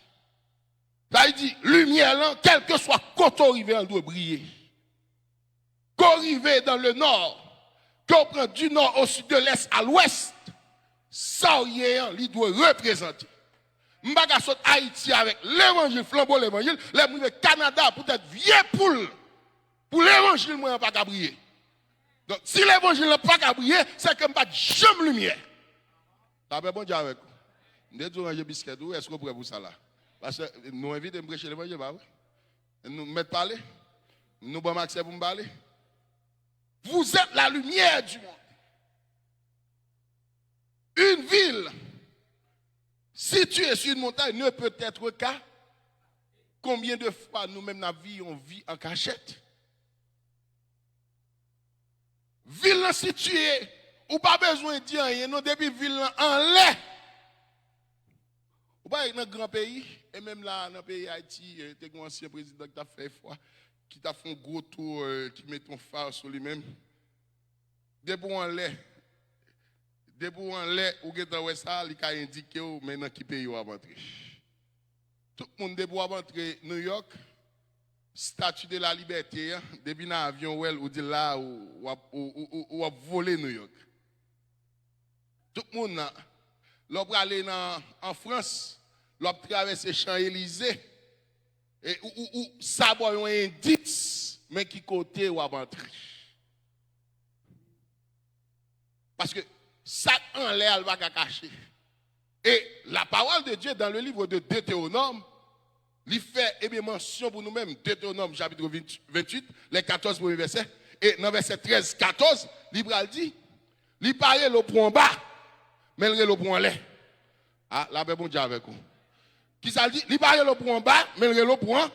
Ça veut dire, lumière là, quel que soit côté arrivé, elle doit briller. Quand arrivé dans le nord, qu'on prend du nord au sud, de l'est à l'ouest, ça il doit représenter. M'baga saute Haïti avec l'évangile, flambeau l'évangile, le Canada peut-être vieux pour l'évangile, moi, pas qu'à briller. Donc, si l'évangile n'a pas qu'à briller, c'est que pas de jamais lumière. Ça va bon Dieu avec vous. Nous devons ranger biscuit, est-ce que vous pouvez vous ça là? Parce que nous invitons à prêcher l'évangile, bah oui. Nous mettons parler, nous avons accès pour me parler. Vous êtes la lumière du monde. Une ville située sur une montagne ne peut être qu'à. Combien de fois nous-mêmes on vit en cachette? Ville située, ou pas besoin de dire rien, non, depuis ville en l'air. Ou pas dans un grand pays, et même là, dans le pays Haïti, il y a un ancien président qui a fait foi, qui a fait un gros tour, qui met ton phare sur lui-même. Depuis en l'air, ou que dans ça, il a indiqué maintenant qui pays va entrer. Tout le monde depuis entrer New York, statue de la liberté, depuis dans l'avion ou dit là ou a volé New York. Tout le monde l'op aller en France, l'op traverser Champs-Élysées et ou ça boit un indice mais qui côté ou a entrer. Parce que ça en l'air elle va cacher. Et la parole de Dieu dans le livre de Deutéronome, il fait mention pour nous-mêmes, Deutéronome chapitre 28, les 14 premiers versets, et dans verset 13, 14, il dit, il parle le point bas, mais le point en l'air. Ah, la Bible bon Dieu avec vous. Qui ça dit, il parle le point bas, mais le point,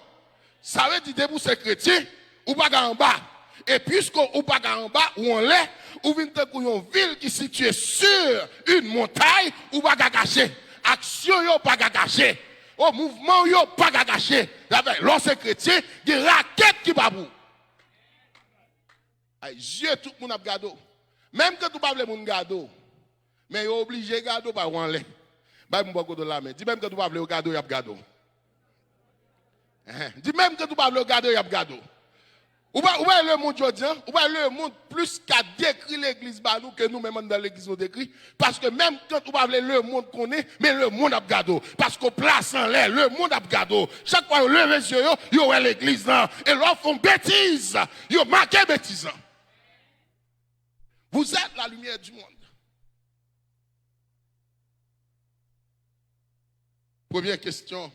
ça veut dire pour ces chrétiens, ou pas en bas. Et puisque ou pas en bas, ou en l'air, ou vient une ville qui est située sur une montagne, ou pas caché. Action yo pas caché. Au mouvement yo pas caché. Lorsque chrétien, il y a des raquettes qui babou. Dieu tout le monde a gardé. Même que tu pas le monde garder. Mais yo obligé garder pas en l'air. Ba m'boko de la main. Dis même que tu pas le garder, y a garder. Dis même que tu pas le garder, y a garder. Ou pas le monde aujourd'hui, ou pas le monde plus qu'à décrire l'église nous que nous-mêmes dans l'église nous décrit. Parce que même quand on parle le monde qu'on est, mais le monde a gado. Parce qu'on place en l'air, le monde a gado. Chaque fois, le monsieur, il y a l'église là. Et là, font bêtise. Ils ont marqué bêtise. Vous êtes la lumière du monde. Première question.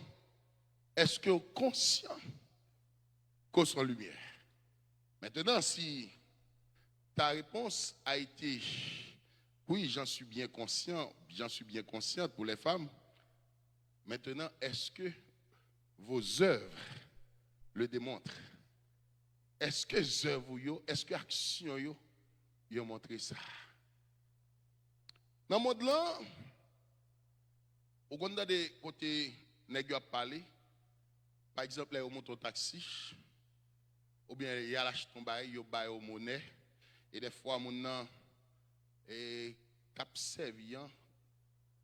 Est-ce que vous êtes conscient qu'on soit lumière? Maintenant, si ta réponse a été oui, j'en suis bien consciente pour les femmes. Maintenant, est-ce que vos œuvres le démontrent? Est-ce que les œuvres, est-ce que l'action, ils ont montré ça? Dans le monde là, au a des côtés nègres parler, par exemple, on monte au taxi. Ou bien il y a l'acheté ton bail, il y a au monnaie, Et des fois, mon nom est cap serviant,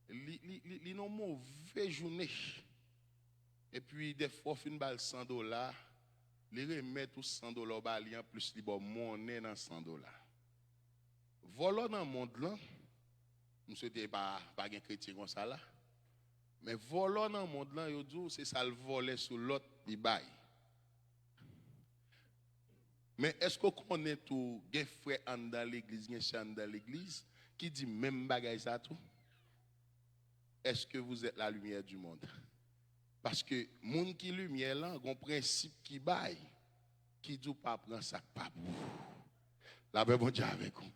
li non mauvaise journée. Et puis, des fois, fin bal $100, les remet tous $100 balian plus li bon monnaie dans $100. Volant dans le monde là, je ne souhaite pas un chrétien comme ça là. Mais volant dans le monde là, c'est ça le voler sur l'autre, il baille. Mais est-ce qu'on connaît tout, des frères dans l'église, des sœurs dans l'église, qui dit même bagaille ça tout? Est-ce que vous êtes la lumière du monde? Parce que monde qui lumière là, un principe qui baille, qui dit pas prendre ça pas pour. La paix bon Dieu avec vous.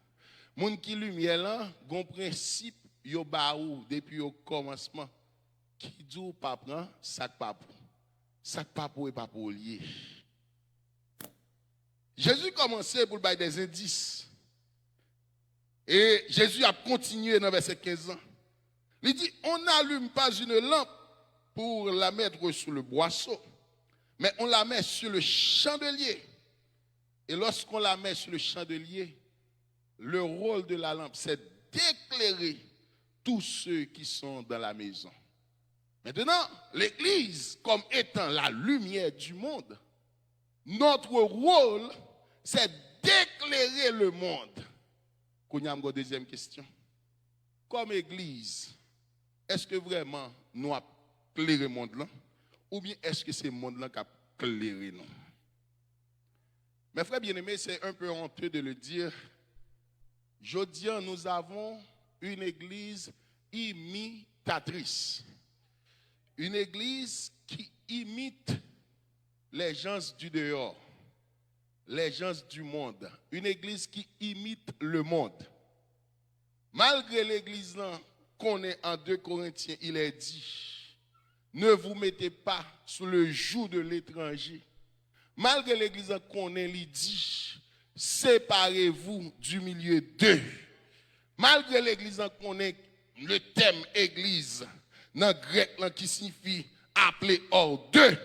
Monde qui lumière là, un principe yo ba ou depuis au commencement, qui dit pas prendre ça pas pour. Ça pas pour et pas pour lier. Jésus commençait pour bailler des indices. Et Jésus a continué dans verset 15 ans. Il dit, on n'allume pas une lampe pour la mettre sous le boisseau, mais on la met sur le chandelier. Et lorsqu'on la met sur le chandelier, le rôle de la lampe, c'est d'éclairer tous ceux qui sont dans la maison. Maintenant, l'Église, comme étant la lumière du monde, notre rôle, c'est d'éclairer le monde. Qu'on y a une deuxième question. Comme Église, est-ce que vraiment nous avons éclairé le monde là? Ou bien est-ce que c'est le monde là qui a éclairé nous? Mes frères bien-aimés, c'est un peu honteux de le dire. Aujourd'hui, nous avons une Église imitatrice. Une Église qui imite les gens du dehors, les gens du monde. Une Église qui imite le monde. Malgré l'Église là, qu'on est en 2 Corinthiens, il est dit, ne vous mettez pas sous le joug de l'étranger. Malgré l'Église qu'on est, il dit, séparez-vous du milieu d'eux. Malgré l'Église qu'on est, le thème Église, dans le grec là, qui signifie appeler hors d'eux.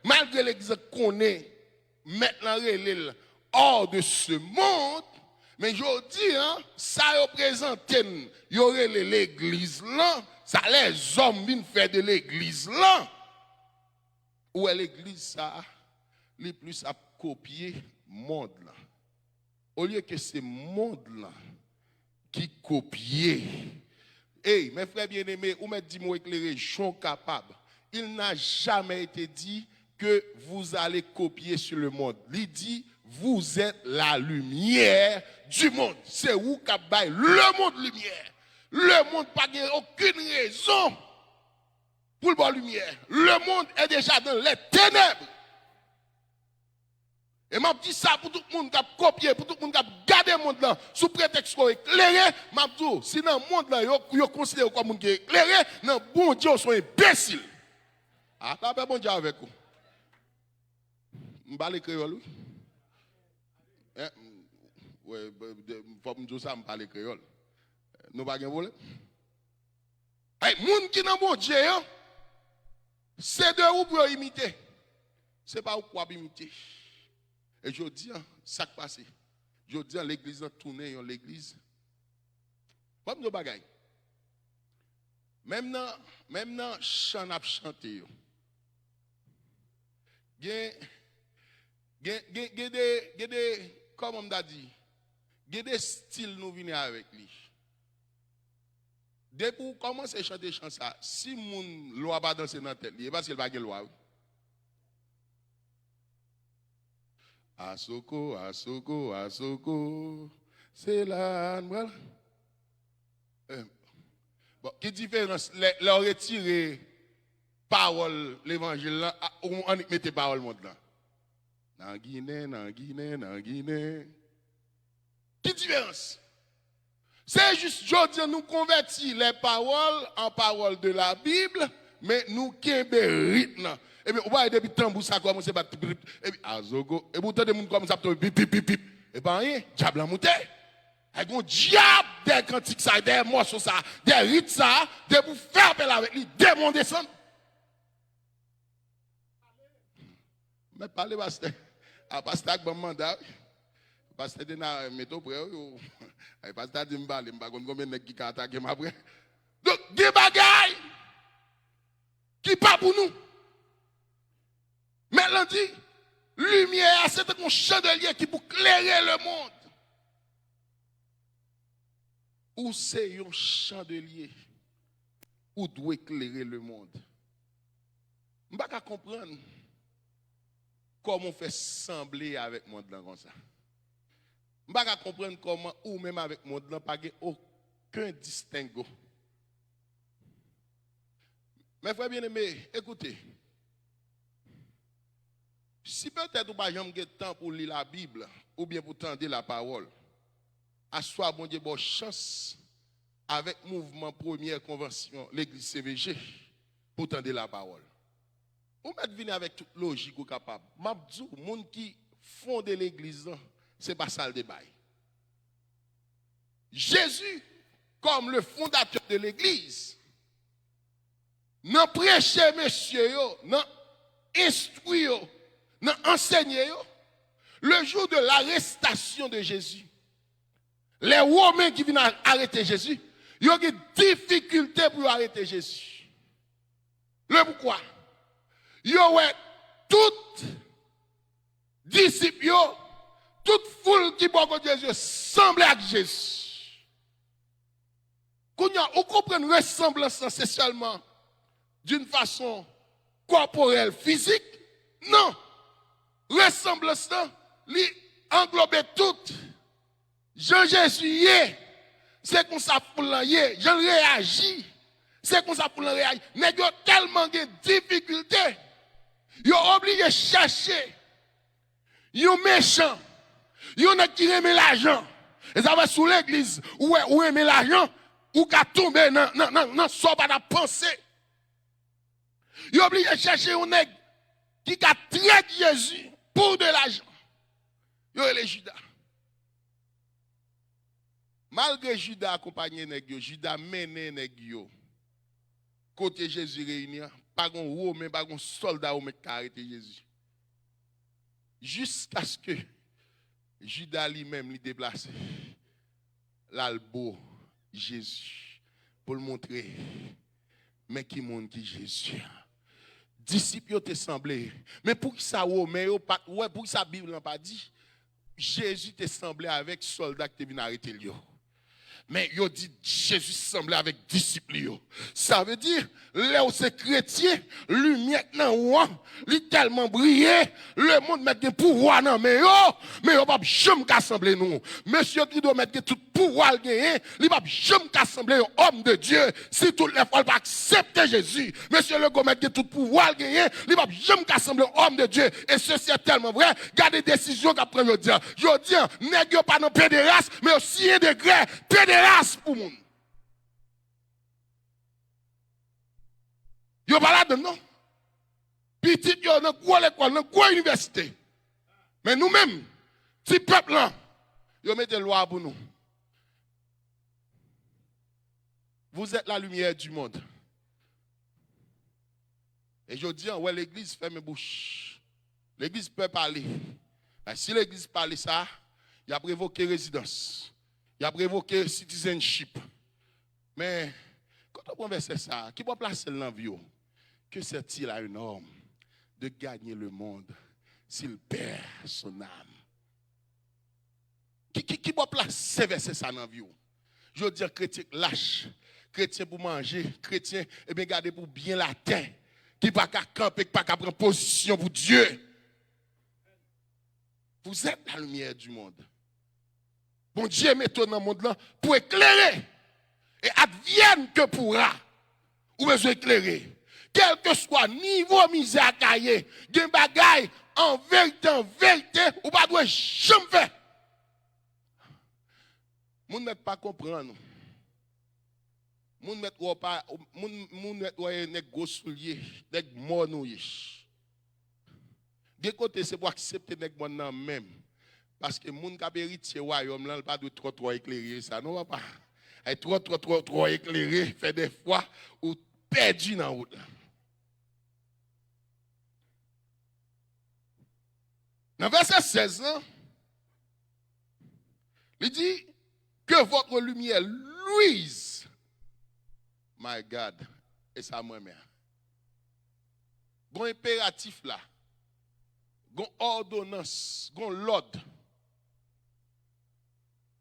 Malgré l'Église qu'on est, maintenant hors de ce monde, mais je dis, hein, ça représente, il y aurait l'église là, ça les hommes viennent faire de l'église là. Où est l'église ça, les plus à copier monde là. Au lieu que c'est monde là qui copie. Hey, mes frères bien-aimés, ou me dit moi éclairé, je suis capable. Il n'a jamais été dit que vous allez copier sur le monde. Il dit, vous êtes la lumière du monde. C'est où qu'a bail le monde lumière. Le monde n'a pas aucune raison pour le bon lumière. Le monde est déjà dans les ténèbres. Et m'a dit ça pour tout le monde qui a copié, pour tout le monde qui a gardé le monde là, sous prétexte qu'on est éclairé. M'a dit, si dans le monde là, vous considérez comme un monde qui est éclairé, non, bon Dieu, sont imbéciles. Ah, là, bon Dieu avec vous. M'parle créole. Ouais, faut me dire ça, m'parle créole. Nous pas de problème. Hey, moun qui nan bon Dieu, c'est de où pour imiter. C'est pas où pour imiter. Et je dis, ça qui passe. Je dis, l'église a tourné, l'église. Pas de bagaille. Même dans chant à chanter. Comme on a dit, il y a des styles nous venons avec lui. Dès que vous commencez à chanter chant ça, si mon loi va danser dans la tête, il parce qu'il va y avoir loi. Asoko, asoko, asoko, c'est là. Bon, quelle différence? Leur retirer parole, l'évangile là, on mette parole monde là. Dans Guinée, dans Guinée, dans Guinée. Quelle différence? C'est juste, je dis, nous convertir les paroles en paroles de la Bible, mais nous qui rythme. Et bien, on va depuis le temps où ça commence à battre. Et puis, azogo. Et puis, tout le monde commence à battre. Pip, pip, pip, pip. Et bien, rien, diable a monté. Avec un diable des cantiques, ça, des morceaux, ça, des rites, ça, des pour faire appel avec lui, démons descendent. Mais parlez, pasteur. Ah, pasteur, avec bon mandat. Parce que tu as métaux près, parce que tu as dit, je ne sais pas combien de gens qui ont attaqué après. Donc, des bagailles qui pas pour nous. Mais l'on dit, lumière, c'est un chandelier qui pour éclairer le monde. Ou c'est un chandelier ou doit éclairer le monde. Je ne peux pas comprendre comment on fait sembler avec le monde comme ça. Je ne peux pas comprendre comment, ou même avec le monde, pas aucun distinguo. Mes frères bien-aimés, écoutez. Si peut-être vous n'avez jamais de temps pour lire la Bible, ou bien pour tendre la parole, à soi, bon Dieu, bonne chance avec le mouvement première convention, l'église CVG, pour tendre la parole. Vous mettez venir avec toute logique ou capable. Mabdou, les gens qui fondent l'église, ce n'est pas ça le débat. Jésus, comme le fondateur de l'église, n'a prêché, messieurs, n'a instruit, n'a enseigné, le jour de l'arrestation de Jésus. Les Romains qui viennent arrêter Jésus, ils ont des difficultés pour arrêter Jésus. Le pourquoi? Ils ont toutes disciples, toute foule qui boit contre Jésus semble à Jésus. Quand on comprend une ressemblance, c'est seulement d'une façon corporelle, physique. Non. Ressemblance, lui englobe tout. Jean-Jésus, c'est comme ça pour l'envoyer. Jean réagit. C'est comme ça pour l'envoyer. Mais il y a tellement de difficultés. Il y a obligé de chercher. Il y a méchant. Il y a qui aime l'argent. Et ça va sous l'église. Où aime l'argent. Ou qu'à tomber dans son pas de pensée. Il y a obligé de chercher un nègre qui a traité Jésus pour de l'argent. Il y a les Judas. Malgré Judas accompagné nègre, Judas mené nègre. Côté Jésus réuni, pas un Romain, pas un soldat romain qui a arrêté Jésus. Jusqu'à ce que Judas lui-même lui déplace l'albo Jésus pour le montrer. Mais qui montre qui Jésus? Disciples te semblé. Mais pour ça Romain, pour ça Bible n'a pas dit, Jésus te semblé avec soldats qui viennent arrêter lui. Mais il dit Jésus semblait avec disciples. Ça veut dire, là où c'est chrétien, lumière nan li tellement brillé, le monde met des pouvoirs nan mais yo pas jamais assembler nous. Monsieur qui doit mettre tout pouvoir gagner, il pas jamais assembler un homme de Dieu si toutes les fois pas accepter Jésus. Monsieur le go mettre tout pouvoir gagner, il pas jamais assembler un homme de Dieu et ceci est tellement vrai. Gardez décision qu'après je dis nèg pas dans pédérace mais aussi un degré pédérace pour moun. Yo pas là dedans non. Petit yo dans quoi l'école, dans quoi université. Mais nous-mêmes, si peuple là, yo mettez loi pour nous. Vous êtes la lumière du monde. Et je dis, ouais, l'église ferme bouche. L'église peut parler. Et si l'église parle ça, il a prévoqué résidence. Il a prévoqué citizenship. Mais quand on prend verset ça, qui va placer dans la vie? Que c'est-il à un homme de gagner le monde s'il perd son âme? Qui va placer verset ça dans la vie? Je veux dire, chrétien lâche, chrétien pour manger, chrétien, et bien garder pour bien la terre, qui va qu'à camper, qui va qu'à prendre position pour Dieu. Vous êtes la lumière du monde. Bon Dieu met dans le monde là pour éclairer. Et advienne que pourra, ou besoin éclairer. Quel que soit niveau misère caillé, gen bagay en vérité, ou pas doit jamais faire. Moun net pas comprendre. Moun net ou pas moun net ou nek gros soulier, nek monouye. De côté c'est pour accepter nek mon nan même parce que moun ka héritier royaume là pas de trop éclairé ça non va pas. Et trop éclairé fait des fois ou perdu dans route. Dans verset 16, Il dit que votre lumière luise. My God. Et ça, moi-même. Gon impératif là. Gon ordonnance. Gon l'ordre.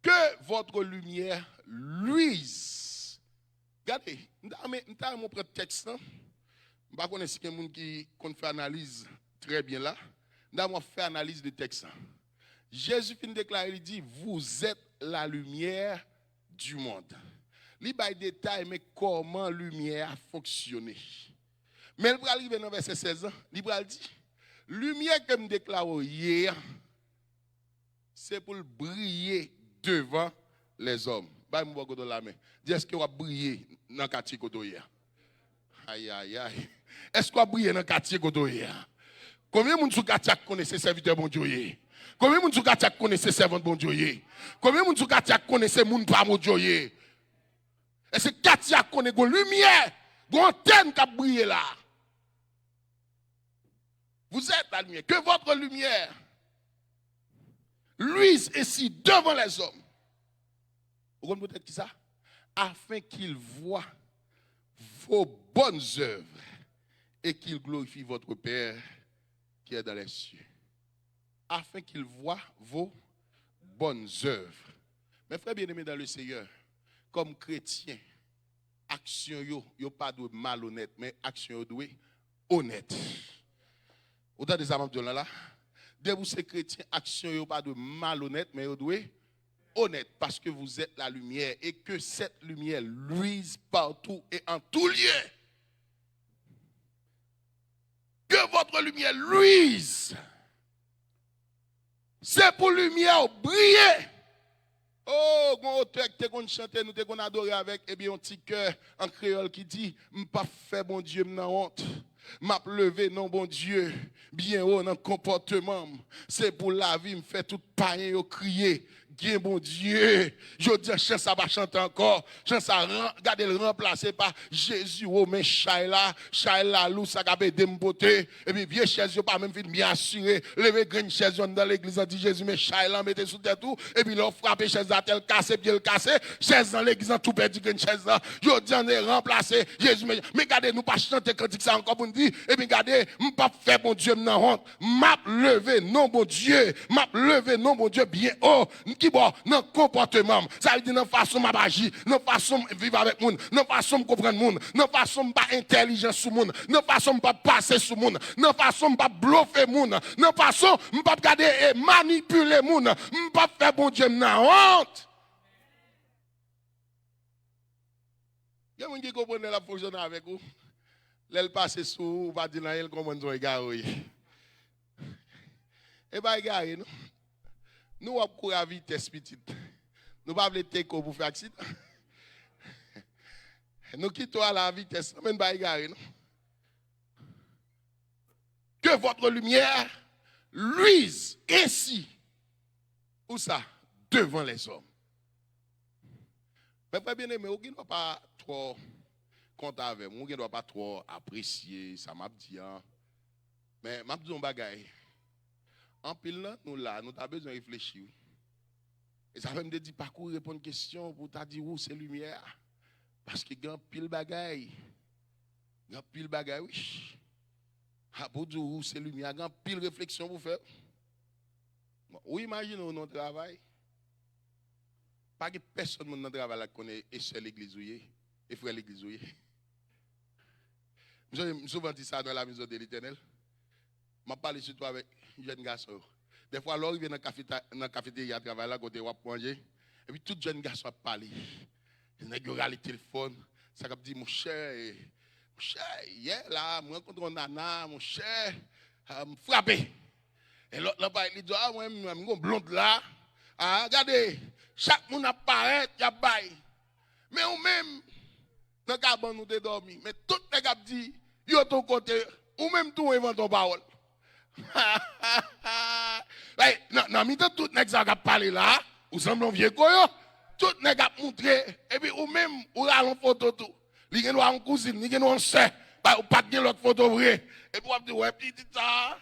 Que votre lumière luise. Regardez, nous avons mon texte. Je ne sais pas si quelqu'un qui fait analyse très bien là. Nous avons fait analyse de texte. Jésus finit de déclarer, il dit, vous êtes la lumière du monde. Il va détail, mais comment la lumière a fonctionné. Mais il va arriver dans verset 16, il va dire, lumière que me déclare hier, c'est pour briller devant les hommes. Bah, moi, je la main. Dis, est-ce que vous briller dans le quartier hier? Aïe, aïe, aïe. Est-ce que vous briller dans le quartier hier? Combien de gens sur quartier connaissent serviteur bon Dieu? Combien de gens sur quartier connaissent servant bon Dieu? Combien de gens sur quartier connaissent moun pas bon Dieu? Est-ce que quartier connaît une lumière, une antenne qui a brillé là? Vous êtes la lumière. Que votre lumière luise ici devant les hommes. Vous comprenez peut-être qui ça? Afin qu'ils voient vos bonnes œuvres et qu'ils glorifient votre Père qui est dans les cieux. Afin qu'ils voient vos bonnes œuvres. Mes frères bien-aimés dans le Seigneur, comme chrétiens, action yo pas de malhonnête, mais action yo doit honnête. Autant des amants de là. Dès vous ces chrétiens, action yo pas de malhonnête, mais yo doit honnête, parce que vous êtes la lumière et que cette lumière luise partout et en tout lieu. Que votre lumière luise. C'est pour lumière briller. Oh, mon auteur qui te chanté, nous te adoré avec, eh bien, un petit cœur en créole qui dit, m'pas fait bon Dieu, m'nan honte. M'a levé, non bon Dieu, bien haut dans le comportement. C'est pour la vie, me fait tout païen, yo crier. Bien bon Dieu, je dis chant ça va chanter encore, chant ça regardez le remplacer par Jésus oh mais Shaila lou ça va aider me beauté et puis vieux chaise pas même bien assuré, lever grande chaise dans l'église dit Jésus mais Shaila mettez sous tête tout et puis leur frapper chaise à tel cassé pied le cassé, chaise dans l'église tout perdu grande chaise là, je dis on est remplacé Jésus mais regardez nous pas chanter cantique ça encore pour nous dire et puis regardez m'pas faire bon Dieu m'nan honte, m'a levé non bon Dieu, m'a levé non bon Dieu bien haut qui bon dans comportement ça veut dire dans façon m'a agir dans façon vivre avec monde dans façon comprendre monde dans façon pas intelligent sur monde dans façon pas passer sur monde dans façon pas bluffer monde dans façon pas regarder et manipuler monde pas faire bon Dieu n'a honte. Il y a des gens qui comprennent la fonctionner avec vous l'elle passe sous pas dire là elle comment on égaré et pas égaré non. Nous avons couru à vitesse petite. Nous ne pouvons pas aller pour faire accident. Nous quittons à la vitesse. Nous ne pouvons pas égarer. Que votre lumière luise ainsi. Où ça? Devant les hommes. Mais pas bien aimé, vous ne doit pas trop compter avec moi. Vous ne doit pas trop apprécier. Ça m'a dit. Mais m'a dit un bagage. En pile, nous avons besoin de réfléchir. Et ça veut me dire, parcours, répondre à une question pour te dire où c'est lumière. Parce qu'il y a un pile bagaille. Il y a un pile bagaille, oui. Pour dire où c'est lumière, il y a un pile réflexion pour faire. Oui, imaginez notre travail. Pas que personne dans notre travail connaît et seul l'église et frère l'église. Je souvent dit ça dans la maison de l'Éternel. Je parle surtout avec un jeune garçon. Des fois, alors, il vient dans la cafétéria, il travaille là, côté où manger. Et puis, tout jeune garçon parle. Il a le téléphone. Ça va dire, mon cher, hier, là, je rencontre un nana, mon cher, me frappé. Et l'autre, là, il dit, ah, moi, je suis un blonde là. Ah, regardez, chaque monde apparaît, il y a bail. Mais ou même, dans le cabane, nous sommes dormis. Mais tout le monde dit, il y a ton côté, ou même tout invente ton parole. Non, mais tout le monde a parlé là, ou semble un vieux coyo, tout le monde a montré, et puis ou même, ou a une photo tout. Il y a une cousine, il y a une soeur, ou pas de l'autre photo vrai. Et puis on dit, ouais, petit ça.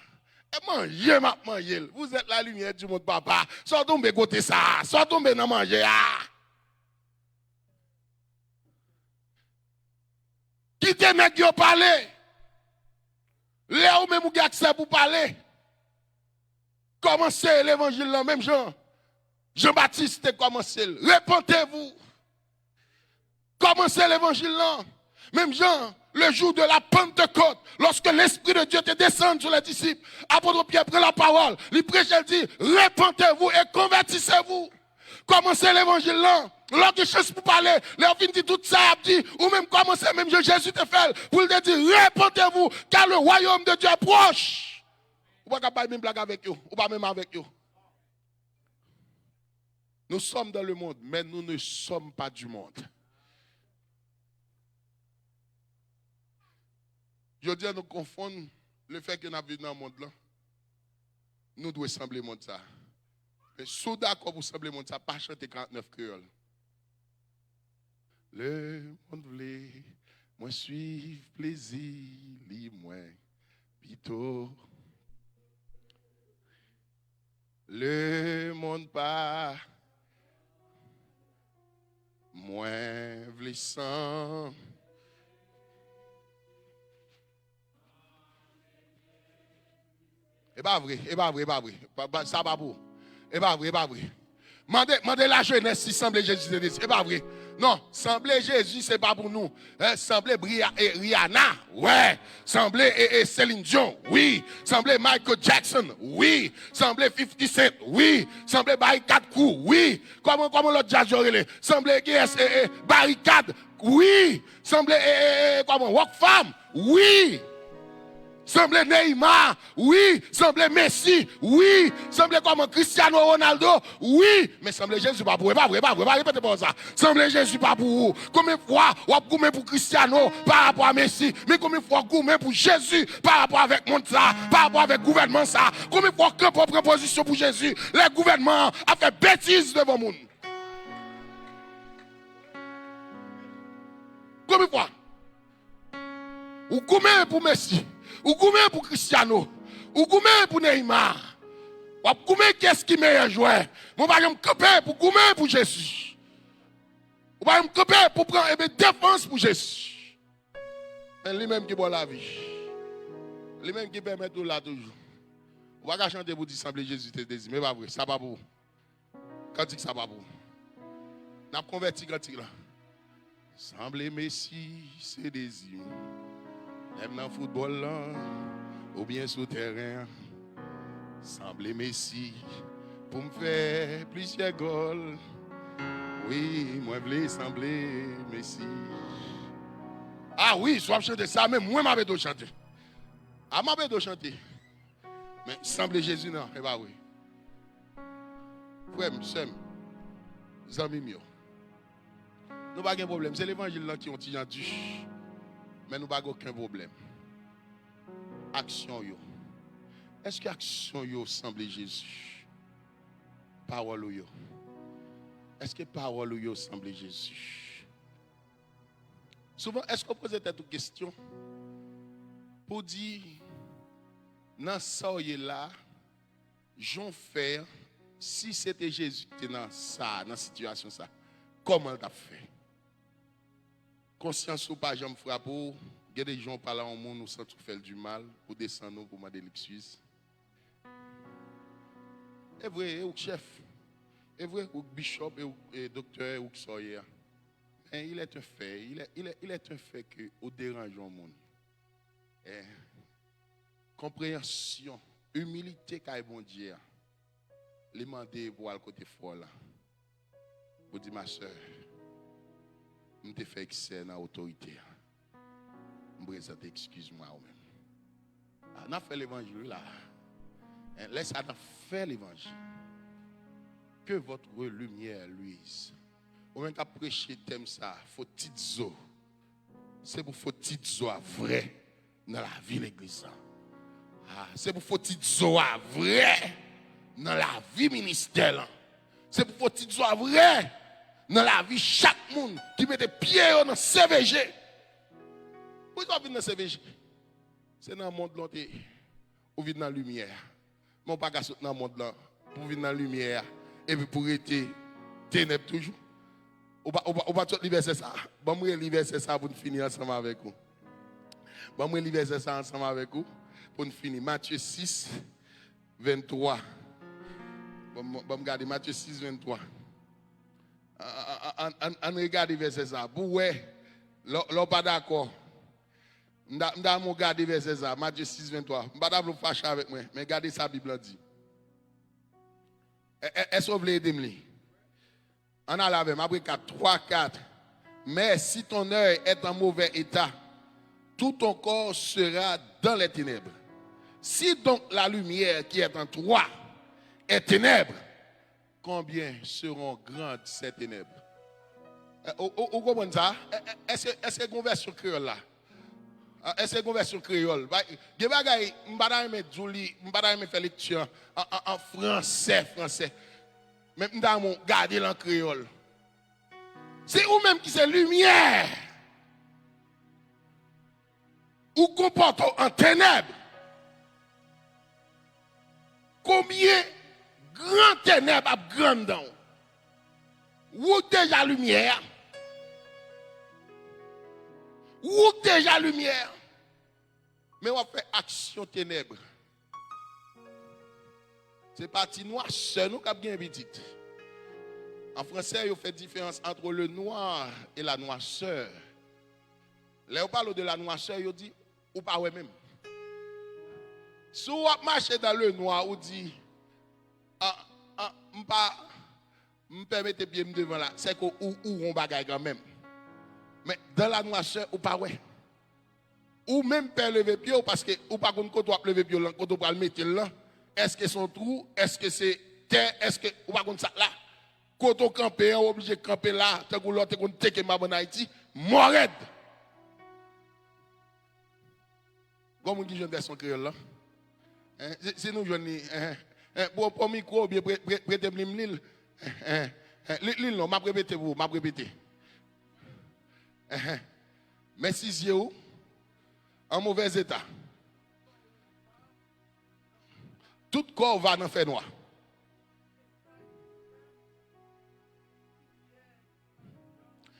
Manger, manger. Vous êtes la lumière du monde, papa. Soit tomber côté ça, soit tomber dans manger. Quittez nèg yo parler. Là où même vous avez accès pour parler. Commencez l'évangile là, même Jean. Jean-Baptiste commencé. Répentez-vous. Commencez l'évangile là. Même Jean, le jour de la Pentecôte, lorsque l'Esprit de Dieu te descend sur les disciples, apôtre Pierre prend la parole, il prêche, il dit, répentez-vous et convertissez-vous. Commencez l'évangile là. L'autre de chance pour parler, leur fin dit tout ça, dit, ou même commencez, même Jésus te fait, pour te dire, répentez-vous, car le royaume de Dieu est proche. Ou pas capable même blague avec eux, ou pas même avec eux. Nous sommes dans le monde, mais nous ne sommes pas du monde. Je dis à nous confondre le fait que nous vivons dans le monde là. Nous devons sembler le monde ça. Mais si d'accord pour sembler le monde ça, pas chanter 49 créoles. Le monde voulait, moi suivre plaisir, li moi, plutôt. Le monde pas, moins blessant. Et pas vrai, ça va pour. Et pas vrai. Mandez la jeunesse si semblait Jésus te dit. Et pas vrai. Non, semblait Jésus, c'est pas pour nous. Semblait Rihanna, ouais. Semblait Céline Dion, oui. Semblait Michael Jackson, oui. Semblait 50 Cent, oui. Semblait Barricade Crew, oui. Comment l'autre jazz j'aurais semblait Barricade, oui. Semblait Rock Femme, oui. Semblait Neymar, oui. Semblait Messi, oui. Semblait comme Cristiano Ronaldo, oui. Mais semblait Jésus pas pour, pas répétez pas ça. Semblait Jésus pas pour vous. Combien de fois vous avez goûté pour Cristiano par rapport à Messi, mais combien de fois vous avez goûté pour Jésus par rapport avec monde ça, par rapport avec gouvernement ça. Combien de fois vous avez proposition pour Jésus, le gouvernement a fait bêtise devant le monde. Combien de fois? Vous goûtez pour Messi. Ou goumé pour Cristiano, ou goumé pour Neymar, ou goumé qu'est-ce qui est meilleur joueur. Mon pas me camper pour goumé pour Jésus. Ou pas me camper pour prendre défense pour Jésus. C'est lui-même qui boit la vie. Lui-même qui permet tout là toujours. On va pas chanter pour dire sembler Jésus te désir, mais pas vrai, ça pas pour. Quand dit que ça pas pour. N'a converti quand il là. Sembler Messi, c'est désir. Même dans le football, là, ou bien sur le terrain, sembler Messi, pour me faire plusieurs goals. Oui, moi, je voulais sembler Messi. Ah oui, soit chanter ça, mais moi, je vais chanter. Ah, je vais chanter. Mais sembler Jésus, non, c'est pas oui. Frère, sœur, amis mieux. Nous n'avons pas de problème. C'est l'évangile qui ont entendu. Mais nous n'avons aucun problème. Action yo. Est-ce que action yo semble Jésus? Parole yo. Est-ce que parole yo semble Jésus? Souvent, est-ce qu'on pose cette question pour dire, dans ça là, j'en fais, si c'était Jésus qui était dans la situation ça, comment t'as fait? Conscience ou pas, j'aime frapper. Il y a des gens qui parlent au monde, nous sans tout faire du mal, pour descendre, pour demander l'excuse. C'est vrai, ou chef, c'est vrai, ou bishop, et docteur, ou soyer. Mais il est un fait, il est un fait que au dérange au monde. Compréhension, humilité, car bon Dieu, les demander pour aller côté fort là. Pour dire ma soeur, je te fais excès dans l'autorité. Je présente excuse-moi même. On a fait l'évangile là. Laisse à faire l'évangile. Que votre lumière luise. Au même qu'à prêcher thème ça, faut petites eaux. C'est pour faut petites eaux vrai dans la vie de l'église. C'est pour faut petites eaux vrai dans la vie ministère. C'est pour faut petites eaux vrai dans la vie chaque monde qui met des pieds dans CVG. Pourquoi venir dans CVG? C'est dans le monde là. ou vivre dans la lumière. Mais on pas qu'à sauter dans le monde là pour vivre dans la lumière et puis pour être ténèbres toujours. On va tout verser ça. Bon, moi verser ça pour nous finir ensemble avec vous. Bon, moi verser ça ensemble avec vous pour nous finir. Matthieu 6, 23. Bon, regarder Matthieu 6, 23. On regarde verset ça. Pour ouais, l'on pas d'accord. M'da regarder verset ça. Matthieu 6, 23. M'da vous fâcher avec moi, mais regardez ça Bible dit. Est-ce que vous voulez aider moi? On a la même, après 3, 4. Mais si ton œil est en mauvais état, tout ton corps sera dans les ténèbres. Si donc la lumière qui est en toi est ténèbres, combien seront grandes ces ténèbres? Vous comprenez ça? Est-ce que vous avez une version créole là? Est-ce que vous avez une version créole? Je ne vais pas faire lecture en français. Mais je vais garder en créole. C'est vous-même qui c'est lumière. Ou comporte en ténèbres. Combien grand ténèbres à grand dans? Ou déjà lumière? Ou déjà lumière? Mais on fait action ténèbres. C'est parti noir seul nous qui bien petite. En français, il fait différence entre le noir et la noirceur. Là, on parle de la noirceur, il dit, ou pas ouais même. Si vous marchez dans le noir, vous dit, me permettez bien devant là, c'est que ou on bagaille quand même. Mais dans la noirceur, ou pas ouais. Ou même pas lever pied, parce que ou pas quand on lever pied, quand on va le mettre là, est-ce que son trou, est-ce que c'est terre, est-ce que ou pas comme ça là. Quand on campe, on est obligé de camper là, tant que l'autre qu'on teke ma en Haïti, morède. Comment on dit jeune version créole là? C'est nous jeunes pour micro bien prêtez l'île. L'île non, m'a répété vous, m'a répété. Mais si yeux en mauvais état. Tout corps va dans faire noir.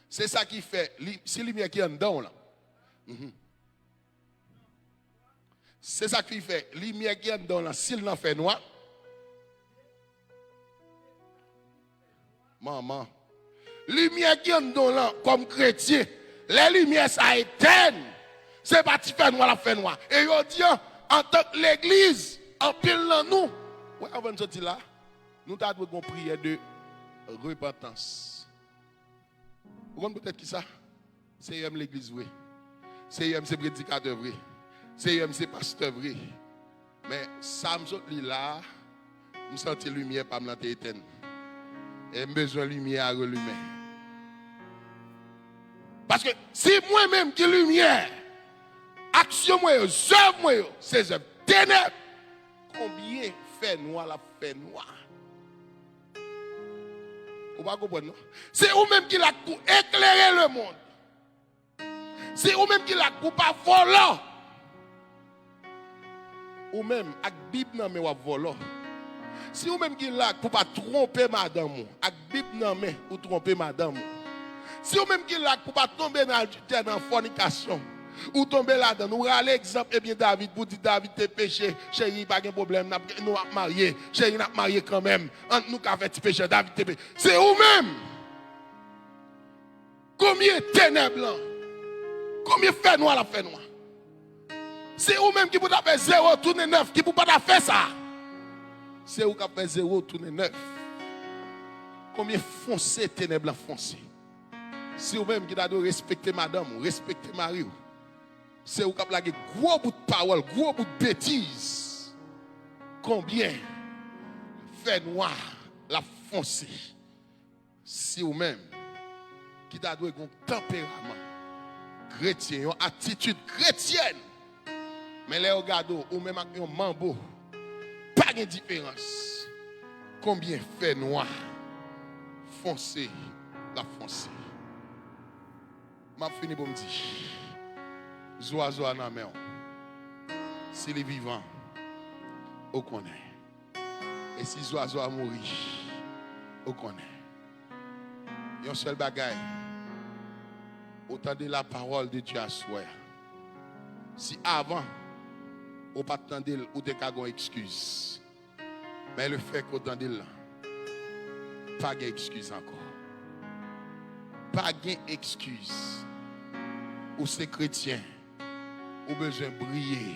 C'est ça qui fait, si lumière qui est en dedans là. C'est ça qui fait, lumière qui est en dedans là, s'il n'en fait noir. Maman. Lumière qui est en dedans là, comme chrétien, les lumières ça éteigne. C'est pas tu fais noir, la fait noir. Et on dit, en tant que l'église, en pile dans nous. Ouais, avant de sortir là, nous avons une prière de repentance. Vous comprenez peut-être qui ça? C'est l'église vrai. C'est prédicateur vrai. C'est pasteur vrai. Mais ça me saute là, je sens la lumière pas me éteindre. Et j'ai besoin de lumière à relumer. Parce que si moi-même qui lumière, action moi, œuvre moi, c'est œuvre ténèbres. Combien fait noir la fait noir? Vous ne comprenez pas? C'est vous-même qui l'a pour éclairer le monde. C'est vous-même qui l'a pour pas voler. Ou même, avec la Bible, non, mais vous voler. Si vous-même qui l'a pour pas tromper madame, avec la Bible, non, mais vous trompez madame. Si vous-même qui l'a pour pas tomber dans la fornication, ou tomber là-dedans, nous allons l'exemple, eh bien David, pour dire David t'es péché, chérie, pas de problème, nous sommes mariés, chérie, nous sommes mariés quand même, entre nous qui avons fait péché, David t'es péché. C'est vous-même. Combien de ténèbres là? Combien de fait noir la fait noir? C'est vous-même qui peut faire 0 tourner 9, qui ne peut pas faire ça. C'est vous qui avez fait 0 tourner 9. Combien foncé ténèbres la foncé? C'est vous-même qui doit respecter madame, respecter mari. C'est vous qui avez gros bout de parole, gros bout de bêtises. Combien fait noir la foncé? C'est vous-même qui doit avoir un tempérament chrétien, une attitude chrétienne. Mais les regards ou même avec un mambo, pas de différence. Combien fait noir foncé la foncé? Je fini pour me dire, zoa dans la mer, s'il est vivant, on connaît. Et si les oiseaux a mouru, on connaît. Il y a un seul bagaille. Autant de la parole de Dieu à soi. Si avant, on pas attendre ou te kagon excuse. Mais le fait qu'on attende là, pas d'excuse encore. Pas d'excuse. Ou c'est chrétien, ou besoin de briller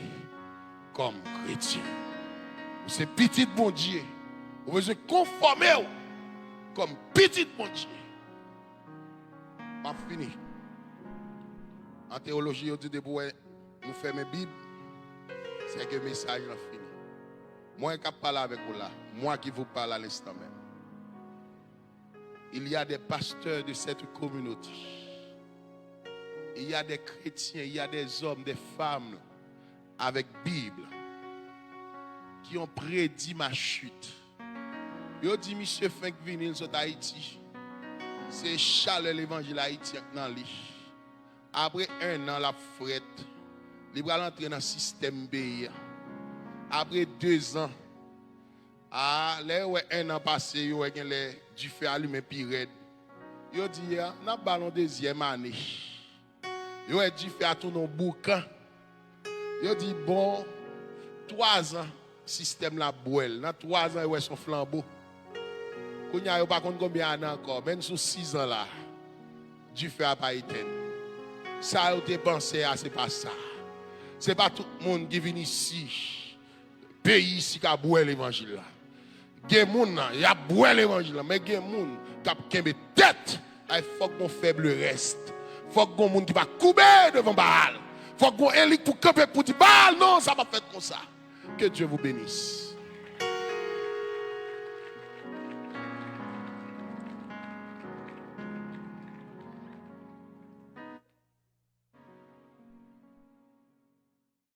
comme chrétien. Ou c'est petit bon Dieu, ou besoin de conformer comme petit bon Dieu. Pas fini. En théologie, on dit que pour nous faire mes Bibles, c'est que le message est fini. Moi qui parle avec vous là, moi qui vous parle à l'instant même. Il y a des pasteurs de cette communauté. Il y a des chrétiens, il y a des hommes, des femmes avec Bible qui ont prédit ma chute. Ils ont dit, monsieur Frank Vinil sur Haïti. C'est Charles l'évangile haïtien dans lui. Après un an, la frette, il va entrer dans le système B. Après 2 ans, un an passé, il y a du feu allumé pire. Il a dit, on a ballon deuxième année. Il a dit, fait à tout nos bouquins. Il a dit, bon, 3 ans, système la boule. Dans 3 ans, il a son flambeau. Quand il n'y a pas combien d'années encore, même sous 6 ans là, du feu n'a pas éteint. Ça, il a pensé, c'est pas ça. C'est pas tout le monde qui vient ici, pays ici qui a boire l'évangile là. Il y a des gens qui a boire l'évangile là, mais il y a des gens qui ont une tête. Il faut qu'on faible reste. Il faut qu'on monde qui va couper devant Baal. Il faut qu'on élite pour camper pour dire Baal, non, ça va faire comme ça. Que Dieu vous bénisse.